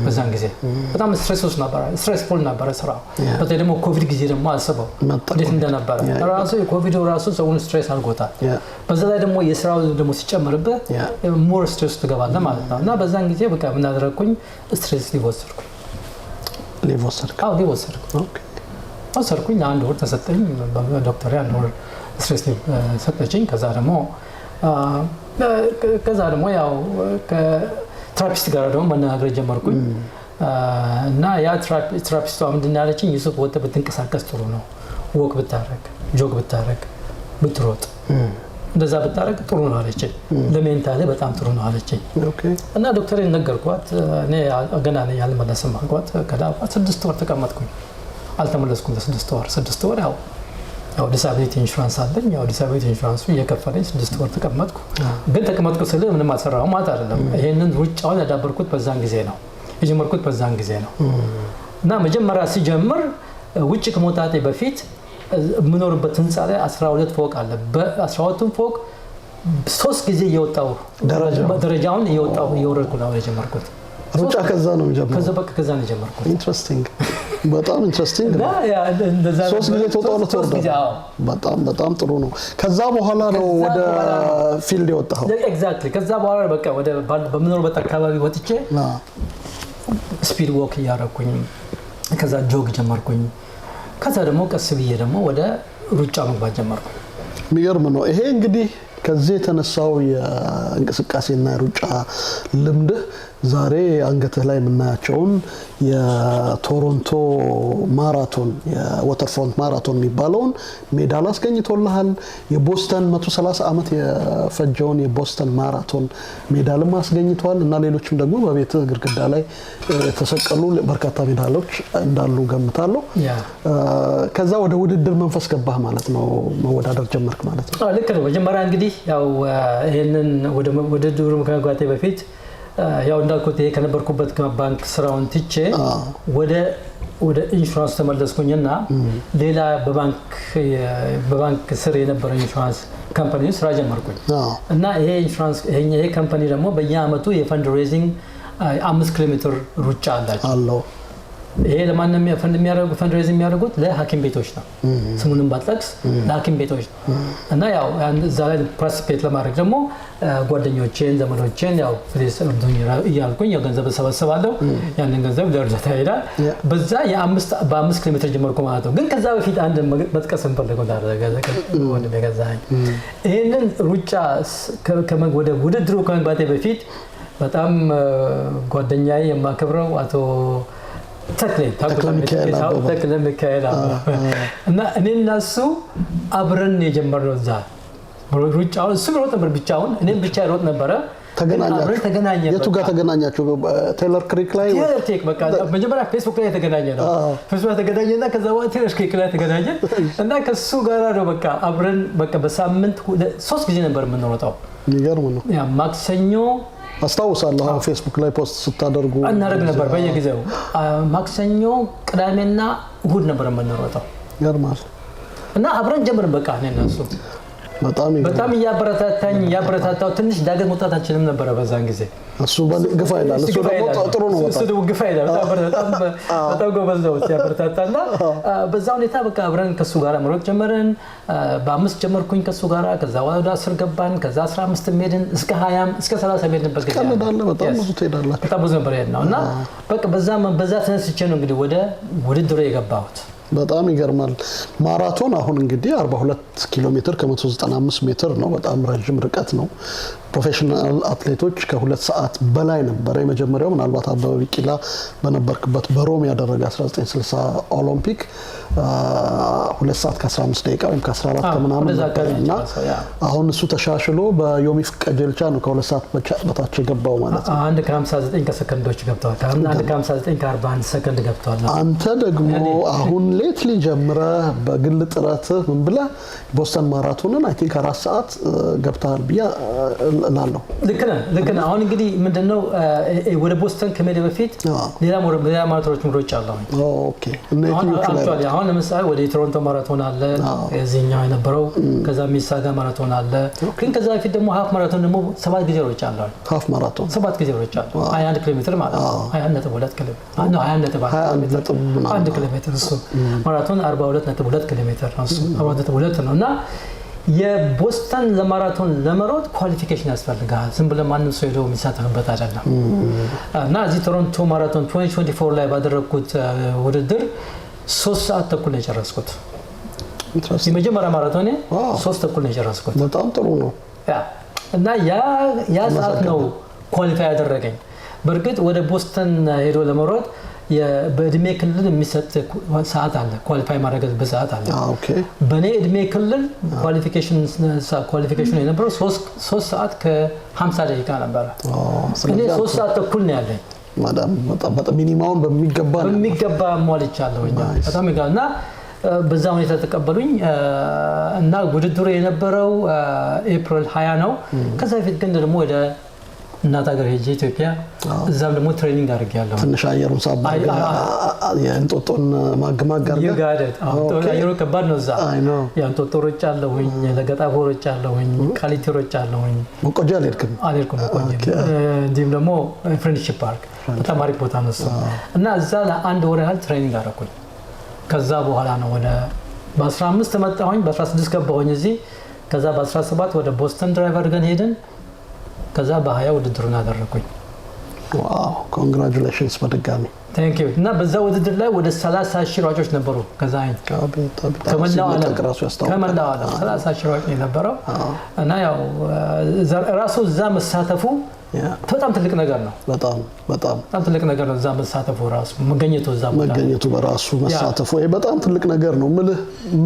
በዛን ጊዜ በጣም ስትሬስፉል ነበር ስራው በተለይ ደግሞ ኮቪድ ጊዜ ደግሞ አስበው እንዴት እንደነበረ ራሱ የኮቪድ ራሱ ሰውን ስትሬስ አድርጎታል በዛ ላይ ደግሞ የስራው ደግሞ ሲጨመርበት ሞር ስትሬስ ትገባለህ ማለት ነው እና በዛን ጊዜ በቃ ምን አደረኩኝ ስትሬስ ሊወሰድኩኝ አንድ ወር ተሰጠኝ ዶክተር አንድ ወር ስትሬስ ሰጠችኝ ከዛ ደግሞ ያው ትራፒስት ጋር ደግሞ መነጋገር ጀመርኩኝ እና ያ ትራፒስቷ ምንድን ያለችኝ ዩሱፍ ወጥተህ ብትንቀሳቀስ ጥሩ ነው ወክ ብታረግ ጆግ ብታረግ ብትሮጥ እንደዛ ብታረግ ጥሩ ነው አለችኝ ለሜንታሌ በጣም ጥሩ ነው አለችኝ እና ዶክተሬን ነገርኳት እኔ ገና ነኝ አልመለስም አልኳት ከዳባት 6 ወር ተቀመጥኩኝ አልተመለስኩም ለ6 ወር ያው ዲሳቢሊቲ ኢንሹራንስ አለኝ ያው ዲሳቢሊቲ ኢንሹራንሱ እየከፈለኝ 6 ወር ተቀመጥኩ ግን ተቀመጥኩ ስለ ምንም አልሰራሁም ማለት አይደለም ይሄንን ሩጫውን ያዳበርኩት በዛን ጊዜ ነው የጀመርኩት በዛን ጊዜ ነው እና መጀመሪያ ሲጀምር ውጭ ከመውጣቴ በፊት ምኖርበት ህንጻ ላይ 12 ፎቅ አለ በ12ቱም ፎቅ 3 ጊዜ እየወጣው ደረጃውን እየወረድኩ ነው የጀመርኩት ሩጫ ከዛ ነው የጀመርኩት ከዛ ነው የጀመርኩት ኢንትረስቲንግ በጣም ኢንትረስቲንግ ነው እንደዛ 3 ጊዜ ተወጣው በጣም ጥሩ ነው ከዛ በኋላ ነው ወደ ፊልድ የወጣው ኤግዛክትሊ ከዛ በኋላ በቃ ወደ በምኖርበት አካባቢ ወጥቼ ስፒድ ዎክ ያረኩኝ ከዛ ጆግ ጀመርኩኝ ከዛ ደግሞ ቀስ ብዬ ደግሞ ወደ ሩጫ መግባት ጀመርኩ የሚገርም ነው ይሄ እንግዲህ ከዚህ የተነሳው የእንቅስቃሴና የሩጫ ልምድህ ዛሬ አንገትህ ላይ የምናያቸውን የቶሮንቶ ማራቶን የወተርፍሮንት ማራቶን የሚባለውን ሜዳል አስገኝቶልሃል። የቦስተን 130 ዓመት የፈጀውን የቦስተን ማራቶን ሜዳልም አስገኝቷል እና ሌሎችም ደግሞ በቤትህ ግድግዳ ላይ የተሰቀሉ በርካታ ሜዳሎች እንዳሉ ገምታለሁ። ከዛ ወደ ውድድር መንፈስ ገባህ ማለት ነው፣ መወዳደር ጀመርክ ማለት ነው። ልክ ነው። መጀመሪያ እንግዲህ ያው ይሄንን ወደ ውድድሩ ከመግባቴ በፊት ያው እንዳልኩት ይሄ ከነበርኩበት ባንክ ስራውን ትቼ ወደ ኢንሹራንስ ተመለስኩኝና ሌላ በባንክ ስር የነበረ ኢንሹራንስ ካምፓኒ ስራ ጀመርኩኝ እና ይሄ ኢንሹራንስ ይሄ ካምፓኒ ደግሞ በየአመቱ የፈንድ ሬዚንግ 5 ኪሎ ሜትር ሩጫ አላቸው። ይሄ ለማንኛውም ፈንድ ሬዝ የሚያደርጉት ለሐኪም ቤቶች ነው። ስሙንም ባልጠቅስ ለሐኪም ቤቶች ነው እና ያው እዛ ላይ ፓርቲሲፔት ለማድረግ ደግሞ ጓደኞቼን ዘመዶቼን ያው ፍሬስ እያልኩኝ ያው ገንዘብ ሰበስባለሁ። ያንን ገንዘብ ለእርዳታ ይሄዳል። በዛ በ5 ኪሎ ሜትር ጀመርኩ ማለት ነው። ግን ከዛ በፊት አንድ መጥቀስ እንፈልገው ወደ ገዛኝ ይሄንን ሩጫ ወደ ውድድሩ ከመግባቴ በፊት በጣም ጓደኛዬ የማከብረው አቶ ተክለ ሚካኤል እና እኔና እሱ አብረን የጀመርነው እዛ ሩጫውን እሱ ሮጥ ነበር ብቻውን፣ እኔም ብቻ ሮጥ ነበረ። ተገናኛችሁ? የቱ ጋር ተገናኛችሁ? ቴይለር ክሪክ ላይ? ቴይለር ክሪክ በቃ መጀመሪያ ፌስቡክ ላይ ተገናኘ ነው። ፌስቡክ ላይ ተገናኘና ከዛ በኋላ ቴይለር ክሪክ ላይ ተገናኘ እና ከሱ ጋር ነው በቃ አብረን በቃ በሳምንት 3 ጊዜ ነበር የምንሮጠው። የሚገርም ነው። ያ ማክሰኞ አስታውሳለሁ አሁን ፌስቡክ ላይ ፖስት ስታደርጉ እናደርግ ነበር በየጊዜው። ማክሰኞ፣ ቅዳሜና እሁድ ነበር የምንሮጠው። ይገርማል። እና አብረን ጀመርን በቃ እኔና እሱ። በጣም ያበረታታው ትንሽ ዳገት መውጣት አልችልም ነበር በዛን ጊዜ። እሱ ግፋ ይላል፣ እሱ ደግሞ ጥሩ ነው። እሱ ደግሞ ግፋ ይላል። በጣም ጎበዝ ነው ሲያበረታታና በዛ ሁኔታ በቃ አብረን ከሱ ጋር መሮጥ ጀመርን። በ5 ጀመርኩኝ ከሱ ጋር። ከዛ ወደ 10 ገባን። ከዛ 15 ሄድን። እስከ 20 እስከ 30 ሄድንበት ጊዜ ቀለዳለ። በጣም ብዙ ትሄዳላችሁ። በጣም ብዙ ነበር ያለው እና በቃ በዛ ተነስቼ ነው እንግዲህ ወደ ውድድሩ የገባሁት። በጣም ይገርማል። ማራቶን አሁን እንግዲህ 42 ኪሎ ሜትር ከ195 ሜትር ነው። በጣም ረጅም ርቀት ነው። ፕሮፌሽናል አትሌቶች ከ2 ሰዓት በላይ ነበር። የመጀመሪያው ምናልባት አበበ ቢቂላ በነበርክበት በሮም ያደረገ 1960 ኦሎምፒክ 2 ሰዓት ከ15 ደቂቃ ወይም ከ14 ከምናምን ነበርና አሁን እሱ ተሻሽሎ በዮሚፍ ቀጀልቻ ነው ከ2 ሰዓት በታች የገባው ማለት ነው። 1 ከ59 ከሰከንዶች ገብቷል። 1 ከ59 ከ41 ሰከንድ ገብቷል። አንተ ደግሞ አሁን ሌትሊ ጀምረህ በግል ጥረትህ ምን ብለህ ቦስተን ማራቶንን አይ ቲንክ 4 ሰዓት ገብተሃል ብዬ እላለሁ። ልክ ነህ። አሁን እንግዲህ ምንድነው ወደ ቦስተን ከመሄድ በፊት ሌላ ማራቶኖች ሮጬ አለሁ። ኦኬ። አሁን ለምሳሌ ወደ ቶሮንቶ ማራቶን አለ እዚህኛው የነበረው፣ ከዛ ሚሳጋ ማራቶን አለ። ግን ከዛ በፊት ደግሞ ሃፍ ማራቶን ደግሞ 7 ጊዜ ሮጬ አለሁ። ሃፍ ማራቶን 7 ጊዜ ሮጬ አለሁ። 21 ኪሎ ሜትር ማለት ነው። 21.2 ኪሎ ሜትር ነው። 21.1 ኪሎ ሜትር እሱ ማራቶን 42.2 ኪሎ ሜትር ነው። እሱ 42 ነው እና የቦስተን ለማራቶን ለመሮጥ ኳሊፊኬሽን ያስፈልጋል። ዝም ብለህ ማንም ሰው ሄዶ የሚሳተፍበት አይደለም። እና እዚህ ቶሮንቶ ማራቶን 2024 ላይ ባደረኩት ውድድር 3 ሰዓት ተኩል ነው የጨረስኩት። የመጀመሪያ ማራቶኔ 3 ተኩል ነው የጨረስኩት። በጣም ጥሩ ነው። እና ያ ሰዓት ነው ኳሊፋይ ያደረገኝ። በእርግጥ ወደ ቦስተን ሄዶ ለመሮጥ በእድሜ ክልል የሚሰጥ ሰዓት አለ፣ ኳሊፋይ ማድረግበት ሰዓት አለ። በእኔ እድሜ ክልል ኳሊፊኬሽኑ የነበረው 3 ሰዓት ከ50 ደቂቃ ነበረ። እኔ 3 ሰዓት ተኩል ነው ያለኝ። በጣም ሚኒማውን በሚገባ ሟልቻለሁ። በጣም ይጋል እና በዛ ሁኔታ ተቀበሉኝ እና ውድድሩ የነበረው ኤፕሪል 20 ነው። ከዛ በፊት ግን ደግሞ ወደ እናት ሀገር ሄጄ ኢትዮጵያ እዛም ደግሞ ትሬኒንግ አድርጌያለሁ። ትንሽ አየሩን ሳባ የእንጦጦን ማግማግ ይጋደት አየሩ ከባድ ነው። እዛ የእንጦጦ ሮጬ አለሁኝ፣ ለገጣፎ ሮጬ አለሁኝ፣ ቃሊቲ ሮጬ አለሁኝ። መቆጃ አልሄድክም? እንዲሁም ደግሞ ፍሬንድሺፕ ፓርክ በጣም አሪፍ ቦታ ነው እና እዛ ለአንድ ወር ያህል ትሬኒንግ አደረኩኝ። ከዛ በኋላ ነው ወደ በ15 ተመጣሁኝ፣ በ16 ገባሁኝ እዚህ። ከዛ በ17 ወደ ቦስተን ድራይቨር ገን ሄድን። ከዛ በ20 ውድድሩን አደረኩኝ። ዋው ኮንግራቹሌሽንስ በድጋሚ ታንክ ዩ። እና በዛ ውድድር ላይ ወደ 30 ሺህ ሯጮች ነበሩ። ከዛኝ ከመላው ዓለም 30 ሺህ ሯጮች ነበረው እና ያው ራሱ እዛ መሳተፉ በጣም ትልቅ ነገር ነው። በጣም ትልቅ ነገር ነው። እዛ መሳተፉ ራሱ መገኘቱ በራሱ መሳተፉ በጣም ትልቅ ነገር ነው።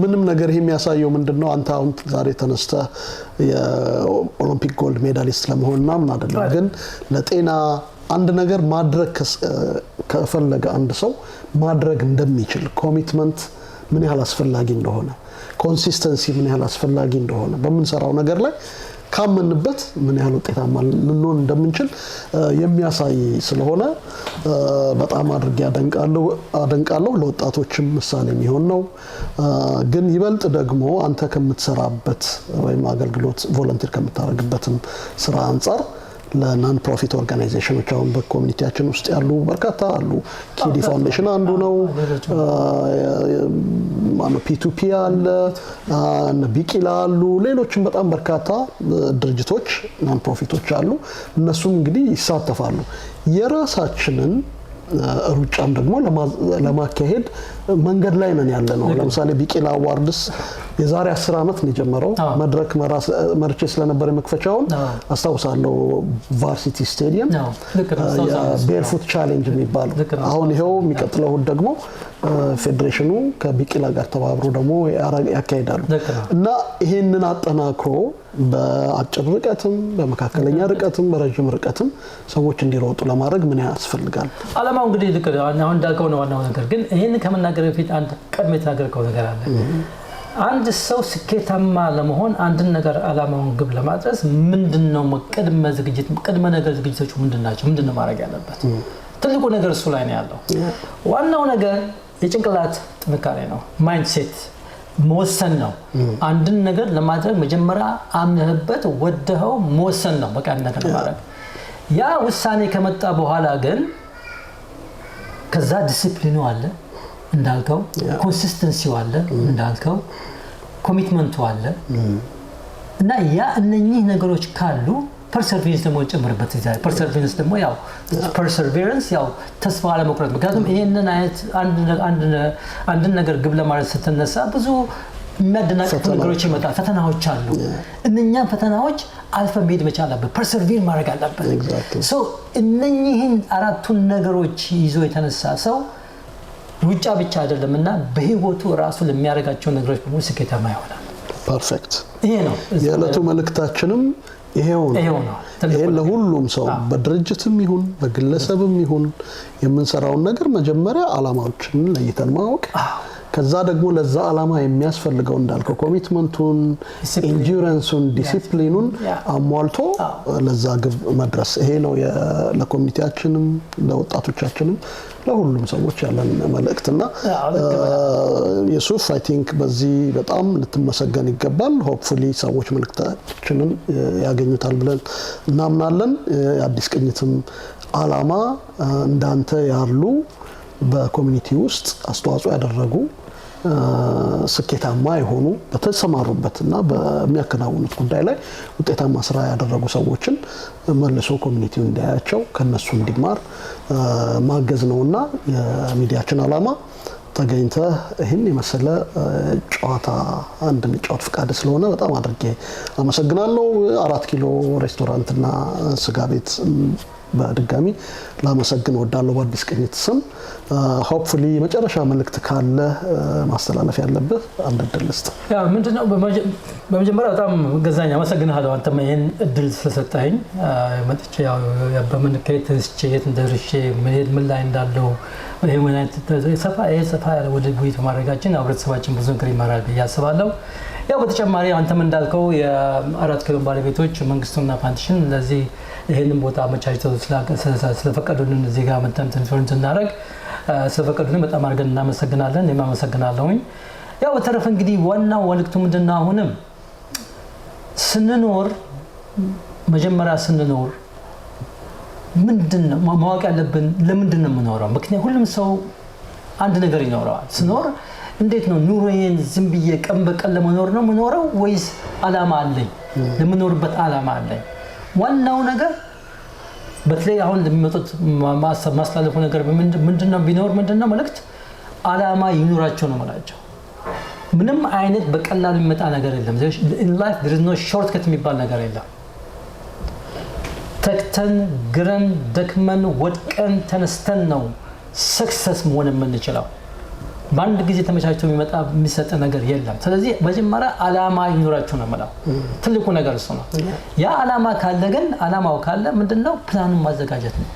ምንም ነገር ይሄ የሚያሳየው ምንድነው አንተ አሁን ዛሬ ተነስተ የኦሎምፒክ ጎልድ ሜዳሊስት ለመሆንና ምን አይደለም ግን ለጤና አንድ ነገር ማድረግ ከፈለገ አንድ ሰው ማድረግ እንደሚችል ኮሚትመንት ምን ያህል አስፈላጊ እንደሆነ ኮንሲስተንሲ ምን ያህል አስፈላጊ እንደሆነ በመንሰራው ነገር ላይ ካመንበት ምን ያህል ውጤታማ ልንሆን እንደምንችል የሚያሳይ ስለሆነ በጣም አድርጌ አደንቃለሁ ለወጣቶችም ምሳሌ የሚሆን ነው። ግን ይበልጥ ደግሞ አንተ ከምትሰራበት ወይም አገልግሎት ቮለንቲር ከምታደርግበትም ስራ አንፃር ለናን ፕሮፊት ኦርጋናይዜሽኖች አሁን በኮሚኒቲያችን ውስጥ ያሉ በርካታ አሉ። ኪዲ ፋውንዴሽን አንዱ ነው። ፒቱፒ አለ፣ ቢቂላ አሉ፣ ሌሎችም በጣም በርካታ ድርጅቶች ናን ፕሮፊቶች አሉ። እነሱም እንግዲህ ይሳተፋሉ። የራሳችንን ሩጫም ደግሞ ለማካሄድ መንገድ ላይ ነን ያለነው። ለምሳሌ ቢቂላ አዋርድስ የዛሬ 10 አመት ነው የጀመረው። መድረክ መርቼ ስለነበር መክፈቻውን አስታውሳለሁ። ቫርሲቲ ስቴዲየም ቤርፉት ቻሌንጅ የሚባል አሁን ይሄው የሚቀጥለው ደግሞ ፌዴሬሽኑ ከቢቂላ ጋር ተባብሮ ደግሞ ያካሂዳሉ እና ይሄንን አጠናክሮ በአጭር ርቀትም በመካከለኛ ርቀትም በረጅም ርቀትም ሰዎች እንዲሮጡ ለማድረግ ምን ያስፈልጋል? አላማው እንግዲህ ልክ አሁን እንዳልከው ነው ዋናው ነገር። ግን ይሄን ከመናገር በፊት አንድ ቀድሜ የተናገርከው ነገር አለ። አንድ ሰው ስኬታማ ለመሆን አንድን ነገር አላማውን ግብ ለማድረስ ምንድነው ቅድመ ነገር ዝግጅቶቹ ምንድናቸው? ምንድነው ማድረግ ያለበት? ትልቁ ነገር እሱ ላይ ነው ያለው። ዋናው ነገር የጭንቅላት ጥንካሬ ነው። ማይንድሴት መወሰን ነው። አንድን ነገር ለማድረግ መጀመሪያ አምነህበት ወደኸው መወሰን ነው። በቃ አንድ ነገር ለማድረግ ያ ውሳኔ ከመጣ በኋላ ግን ከዛ ዲሲፕሊኑ አለ እንዳልከው፣ ኮንሲስተንሲው አለ እንዳልከው፣ ኮሚትመንቱ አለ እና ያ እነኚህ ነገሮች ካሉ ፐርሰቨረንስ ደግሞ ጨምርበት ይዛል። ፐርሰቨረንስ ደግሞ ያው ፐርሰቨረንስ ያው ተስፋ አለመቁረጥ። ምክንያቱም ይሄንን አይነት አንድ ነገር ግብ ለማድረግ ስትነሳ ብዙ የሚያደናቅፉ ነገሮች ይመጣል፣ ፈተናዎች አሉ። እነኛ ፈተናዎች አልፈ መሄድ መቻል አለበት፣ ፐርሰቨር ማድረግ አለበት። ሶ እነኚህን አራቱን ነገሮች ይዞ የተነሳ ሰው ሩጫ ብቻ አይደለምና በህይወቱ ራሱ ለሚያደርጋቸው ነገሮች በሙሉ ስኬታማ ይሆናል። ፐርፌክት። ይሄ ነው የዕለቱ መልእክታችንም ይሄው ነው። ይሄ ለሁሉም ሰው በድርጅትም ይሁን በግለሰብም ይሁን የምንሰራውን ነገር መጀመሪያ አላማዎችን ለይተን ማወቅ፣ ከዛ ደግሞ ለዛ አላማ የሚያስፈልገው እንዳልከው ኮሚትመንቱን፣ ኢንዱራንሱን፣ ዲሲፕሊኑን አሟልቶ ለዛ ግብ መድረስ። ይሄ ነው ለኮሚኒቲያችንም ለወጣቶቻችንም ለሁሉም ሰዎች ያለን መልእክትና የሱፍ አይ ቲንክ በዚህ በጣም ልትመሰገን ይገባል። ሆፕፉሊ ሰዎች መልእክታችንን ያገኙታል ብለን እናምናለን። የአዲስ ቅኝትም አላማ እንዳንተ ያሉ በኮሚኒቲ ውስጥ አስተዋጽኦ ያደረጉ ስኬታማ የሆኑ በተሰማሩበትና በሚያከናውኑት ጉዳይ ላይ ውጤታማ ስራ ያደረጉ ሰዎችን መልሶ ኮሚኒቲው እንዲያያቸው ከነሱ እንዲማር ማገዝ ነውና የሚዲያችን አላማ ተገኝተ ይሄን የመሰለ ጨዋታ እንድንጫወት ፍቃድ ስለሆነ በጣም አድርጌ አመሰግናለሁ። 4 ኪሎ ሬስቶራንትና ስጋ ቤት በድጋሚ ላመሰግን ወዳለው በአዲስ ቅኝት ስም። ሆፕፉሊ መጨረሻ መልእክት ካለ ማስተላለፍ ያለበት አንድ እድል ልስጥ። ያ ምንድነው? በመጀመሪያ በጣም ገዛኝ አመሰግናለሁ አንተ ይሄን እድል ስለሰጠኸኝ። መጥቼ ያው በምን ከየት የት እንደርሼ ምን ላይ እንዳለው ይሄ ማለት ሰፋ ያለ ወደ ውይይት ማድረጋችን ህብረተሰባችን ብዙ ነገር ይማራል ብዬ አስባለሁ። ያው በተጨማሪ አንተም እንዳልከው የ4 ኪሎ ባለቤቶች መንግስቱና ፋንዲሽን ለዚህ ይሄንን ቦታ አመቻችተው ስለፈቀዱልን እዚህ ጋር መተን ትንፍርንት እናደርግ ስለፈቀዱልን በጣም አድርገን እናመሰግናለን። እኔም አመሰግናለሁኝ። ያው በተረፈ እንግዲህ ዋናው መልእክቱ ምንድነው? አሁንም ስንኖር መጀመሪያ ስንኖር ምንድነው ማወቅ ያለብን? ለምንድነው የምኖረው? ምክንያቱም ሁሉም ሰው አንድ ነገር ይኖረዋል። ስኖር እንዴት ነው ኑሮዬን ዝም ብዬ ቀን በቀን ለመኖር ነው የምኖረው ወይስ አላማ አለኝ? ለምኖርበት አላማ አለኝ? ዋናው ነገር በተለይ አሁን ለሚመጡት ማስተላለፉ ነገር ምንድነው ቢኖር ምንድነው መልእክት ዓላማ ይኑራቸው ነው ማለት ነው። ምንም አይነት በቀላሉ የሚመጣ ነገር የለም። in life there is no shortcut የሚባል ነገር የለም። ተክተን ግረን ደክመን ወድቀን ተነስተን ነው ሰክሰስ መሆን የምንችለው። በአንድ ጊዜ ተመቻችቶ የሚሰጥ ነገር የለም። ስለዚህ መጀመሪያ ዓላማ ይኑራቸው ነው ማለት ትልቁ ነገር እሱ ነው። ያ ዓላማ ካለ ግን ዓላማው ካለ ምንድነው ፕላኑን ማዘጋጀት ነው።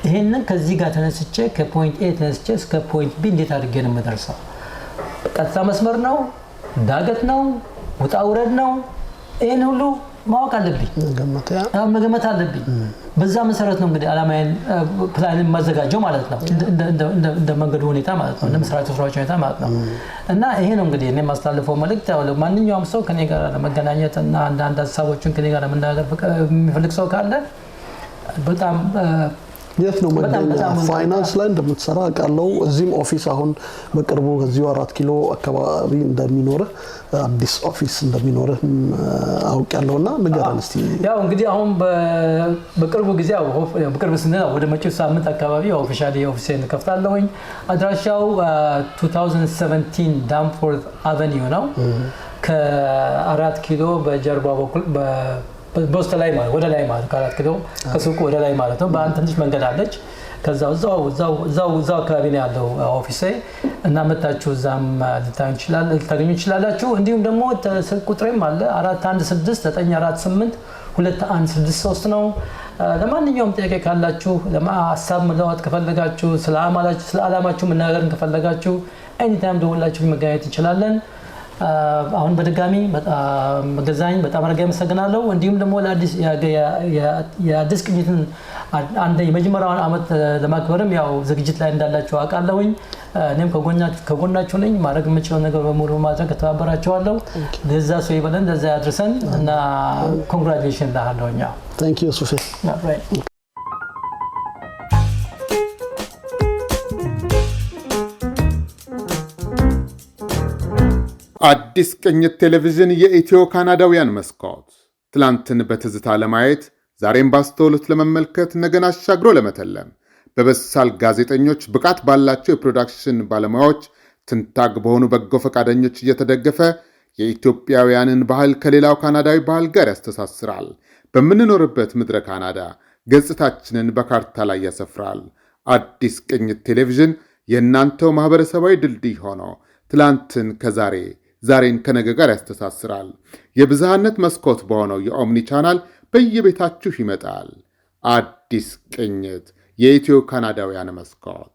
ይሄንን ከዚህ ጋር ተነስቼ ከፖይንት ኤ ተነስቼ እስከ ፖይንት ቢ እንዴት አድርጌ ነው የምደርሰው? ቀጥታ መስመር ነው? ዳገት ነው? ውጣ ውረድ ነው? ይሄን ሁሉ ማወቅ አለብኝ፣ መገመት አለብኝ። በዛ መሰረት ነው እንግዲህ ዓላማዬን ፕላንን ማዘጋጀው ማለት ነው። እንደ መንገዱ ሁኔታ ማለት ነው፣ እንደ መስራቱ ስራዎች ሁኔታ ማለት ነው። እና ይሄ ነው እንግዲህ እኔ ማስተላለፈው መልእክት። ማንኛውም ሰው ከኔ ጋር ለመገናኘት እና አንዳንድ ሀሳቦችን ከኔ ጋር ለመነጋገር የሚፈልግ ሰው ካለ በጣም የት ነው መገኛ ፋይናንስ ላይ እንደምትሰራ አውቃለሁ። እዚህም ኦፊስ አሁን በቅርቡ ከዚሁ 4 ኪሎ አካባቢ እንደሚኖርህ አዲስ ኦፊስ እንደሚኖርህ አውቃለሁና ንገረን እስቲ። ያው እንግዲህ አሁን በቅርቡ ጊዜ በቅርብ ስንል ወደ መጪው ሳምንት አካባቢ ኦፊሻሊ ኦፊሴን ከፍታለሁኝ። አድራሻው 2017 ዳንፎርት አቨኒው ነው። ከ4 ኪሎ በጀርባ በኩል በውስጥ ላይ ማለት ወደ ላይ ማለት ከ4 ኪሎ ከሱቁ ወደ ላይ ማለት ነው። በአንድ ትንሽ መንገድ አለች። ከዛው አካባቢ ነው ያለው ኦፊሴ እና መጣችሁ እዛም ልታገኙ ይችላላችሁ። እንዲሁም ደግሞ ስልክ ቁጥሬም አለ 4169482163 ነው። ለማንኛውም ጥያቄ ካላችሁ ሀሳብ መለዋወጥ ከፈለጋችሁ ስለ ዓላማችሁ መናገር ከፈለጋችሁ ኤኒታይም ደውላችሁ መገናኘት እንችላለን። አሁን በድጋሚ ገዛኸኝ በጣም አድርጌ አመሰግናለሁ። እንዲሁም ደግሞ የአዲስ ቅኝትን አንድ የመጀመሪያውን ዓመት ለማክበርም ያው ዝግጅት ላይ እንዳላችሁ አውቃለሁኝ። እኔም ከጎናችሁ ነኝ። ማድረግ የምችለው ነገር በሙሉ ማድረግ ተባበራችኋለሁ። ለዛ ሰው ይበለን፣ ለዛ ያድርሰን እና ኮንግራቹሌሽን ላሃለሁኝ። ታንክ ዩ ሱፌ። አዲስ ቅኝት ቴሌቪዥን የኢትዮ ካናዳውያን መስኮት ትላንትን በትዝታ ለማየት ዛሬም ባስተውሎት ለመመልከት ነገን አሻግሮ ለመተለም በበሳል ጋዜጠኞች ብቃት ባላቸው የፕሮዳክሽን ባለሙያዎች ትንታግ በሆኑ በጎ ፈቃደኞች እየተደገፈ የኢትዮጵያውያንን ባህል ከሌላው ካናዳዊ ባህል ጋር ያስተሳስራል። በምንኖርበት ምድረ ካናዳ ገጽታችንን በካርታ ላይ ያሰፍራል። አዲስ ቅኝት ቴሌቪዥን የእናንተው ማህበረሰባዊ ድልድይ ሆኖ ትላንትን ከዛሬ ዛሬን ከነገ ጋር ያስተሳስራል። የብዝሃነት መስኮት በሆነው የኦምኒ ቻናል በየቤታችሁ ይመጣል። አዲስ ቅኝት የኢትዮ ካናዳውያን መስኮት